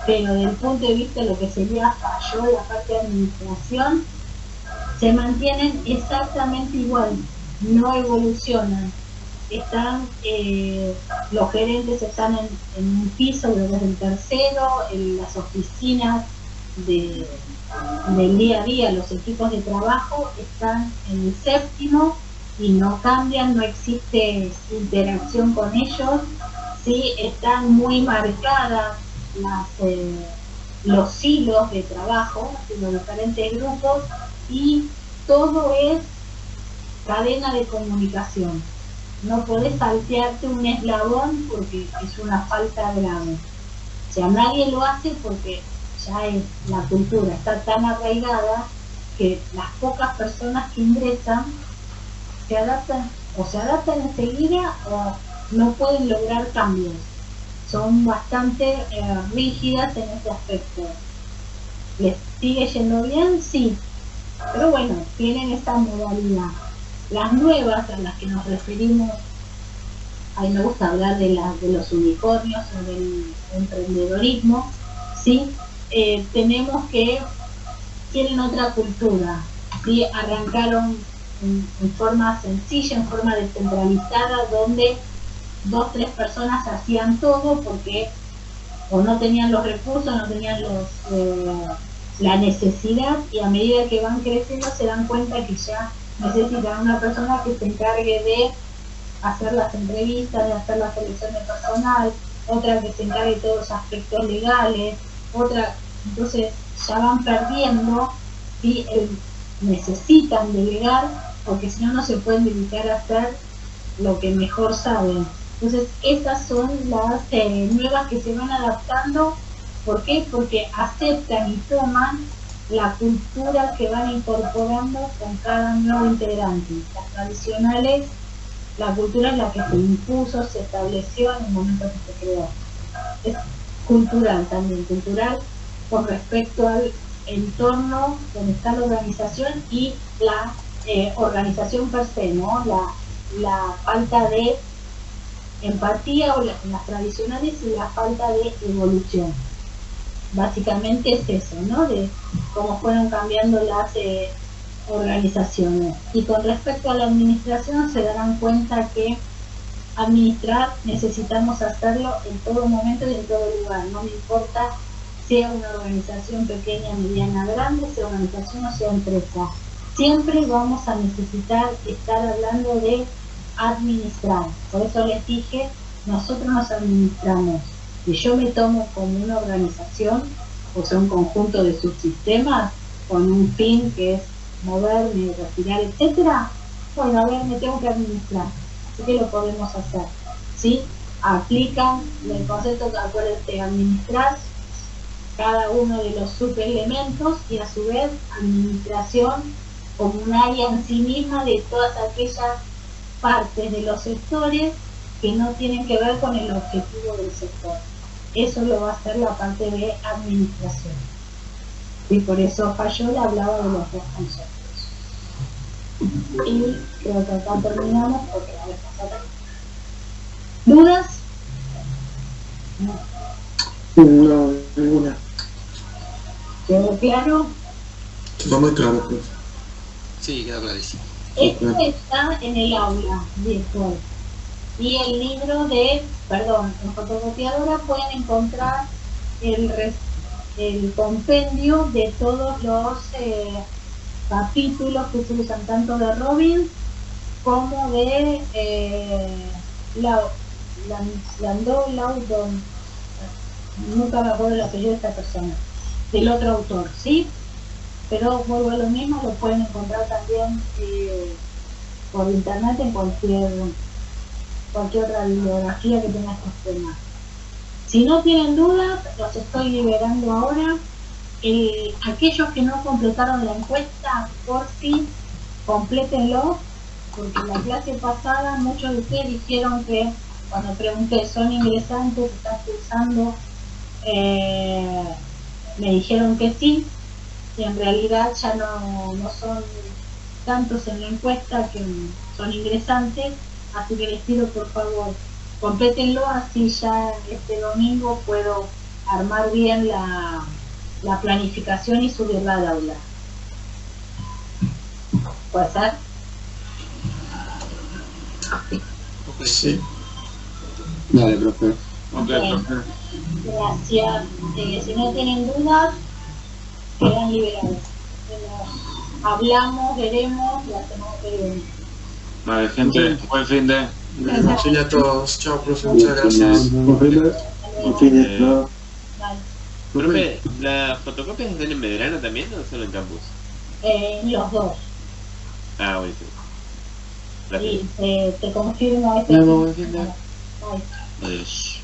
Pero desde el punto de vista de lo que sería fallo, la parte de administración, se mantienen exactamente igual, no evolucionan. Están, los gerentes están en un piso, creo que es el tercero, en las oficinas del día a día, los equipos de trabajo están en el 7º y no cambian, no existe interacción con ellos, sí, están muy marcadas los hilos de trabajo de los diferentes grupos y todo es cadena de comunicación. No podés saltearte un eslabón porque es una falta grave. O sea, nadie lo hace porque ya es la cultura, está tan arraigada que las pocas personas que ingresan se adaptan enseguida o no pueden lograr cambios. Son bastante rígidas en ese aspecto. ¿Les sigue yendo bien? Sí. Pero bueno, tienen esta modalidad. Las nuevas a las que nos referimos, a mí me gusta hablar de los unicornios o del emprendedorismo, ¿sí? Tenemos que tienen otra cultura, ¿sí? Arrancaron en forma sencilla, en forma descentralizada, donde 2, 3 personas hacían todo porque o no tenían los recursos, no tenían la necesidad, y a medida que van creciendo se dan cuenta que ya necesitan una persona que se encargue de hacer las entrevistas, de hacer la selección de personal, otra que se encargue de todos los aspectos legales, otra, entonces ya van perdiendo, ¿sí? Necesitan delegar porque si no, no se pueden dedicar a hacer lo que mejor saben. Entonces estas son las nuevas que se van adaptando. ¿Por qué? Porque aceptan y toman la cultura que van incorporando con cada nuevo integrante. Las tradicionales, la cultura es la que se impuso, se estableció en el momento que se creó. Es cultural también, cultural con respecto al entorno donde está la organización y la organización per se, ¿no? La falta de empatía o las tradicionales y la falta de evolución. Básicamente es eso, ¿no? De cómo fueron cambiando las organizaciones. Y con respecto a la administración se darán cuenta que administrar necesitamos hacerlo en todo momento y en todo lugar. No me importa sea una organización pequeña, mediana, grande, sea organización o sea empresa. Siempre vamos a necesitar estar hablando de administrar. Por eso les dije, nosotros nos administramos. Si yo me tomo como una organización, o sea, un conjunto de subsistemas, con un fin que es moverme, respirar, etcétera, bueno, a ver, me tengo que administrar. Así que lo podemos hacer, ¿sí? Aplican el concepto que, acuérdense, administrar cada uno de los subelementos y a su vez administración como un área en sí misma de todas aquellas partes de los sectores que no tienen que ver con el objetivo del sector. Eso lo va a hacer la parte de administración. Y por eso Fayol hablaba de los 2 conceptos. Y creo que acá terminamos porque la vez pasada. ¿Dudas? No, ninguna. ¿Quedó claro? Va muy claro, pues. Sí, queda clarísimo. Esto está en el aula virtual. Y el libro en fotocopiadora pueden encontrar el compendio de todos los capítulos que se usan, tanto de Robin como de Laudon, nunca me acuerdo el apellido de esta persona, del otro autor, ¿sí? Pero vuelvo a lo mismo, lo pueden encontrar también por internet en cualquier otra bibliografía que tenga estos temas. Si no tienen dudas, los estoy liberando ahora. Aquellos que no completaron la encuesta, por fin, complétenlo, porque en la clase pasada muchos de ustedes dijeron que cuando pregunté, ¿son ingresantes? ¿Están cursando? Me dijeron que sí, y en realidad ya no son tantos en la encuesta que son ingresantes, así que les pido por favor, complétenlo, así ya este domingo puedo armar bien la planificación y subirla al aula. ¿Puede ser? Sí. Dale, profe. Ok, Bien. profe. Gracias. Si no tienen dudas, quedan liberados. Hablamos, veremos la semana que viene. Vale, gente, buen fin de. Buen fin a todos. Chao, profe. Muchas gracias. Vale. Profe, ¿las fotocopias están en Medrano también o solo en campus? Los dos. Ah, buenísimo. Gracias. Y te confirmo este. Nos vemos, buen fin de. Bye. Adiós.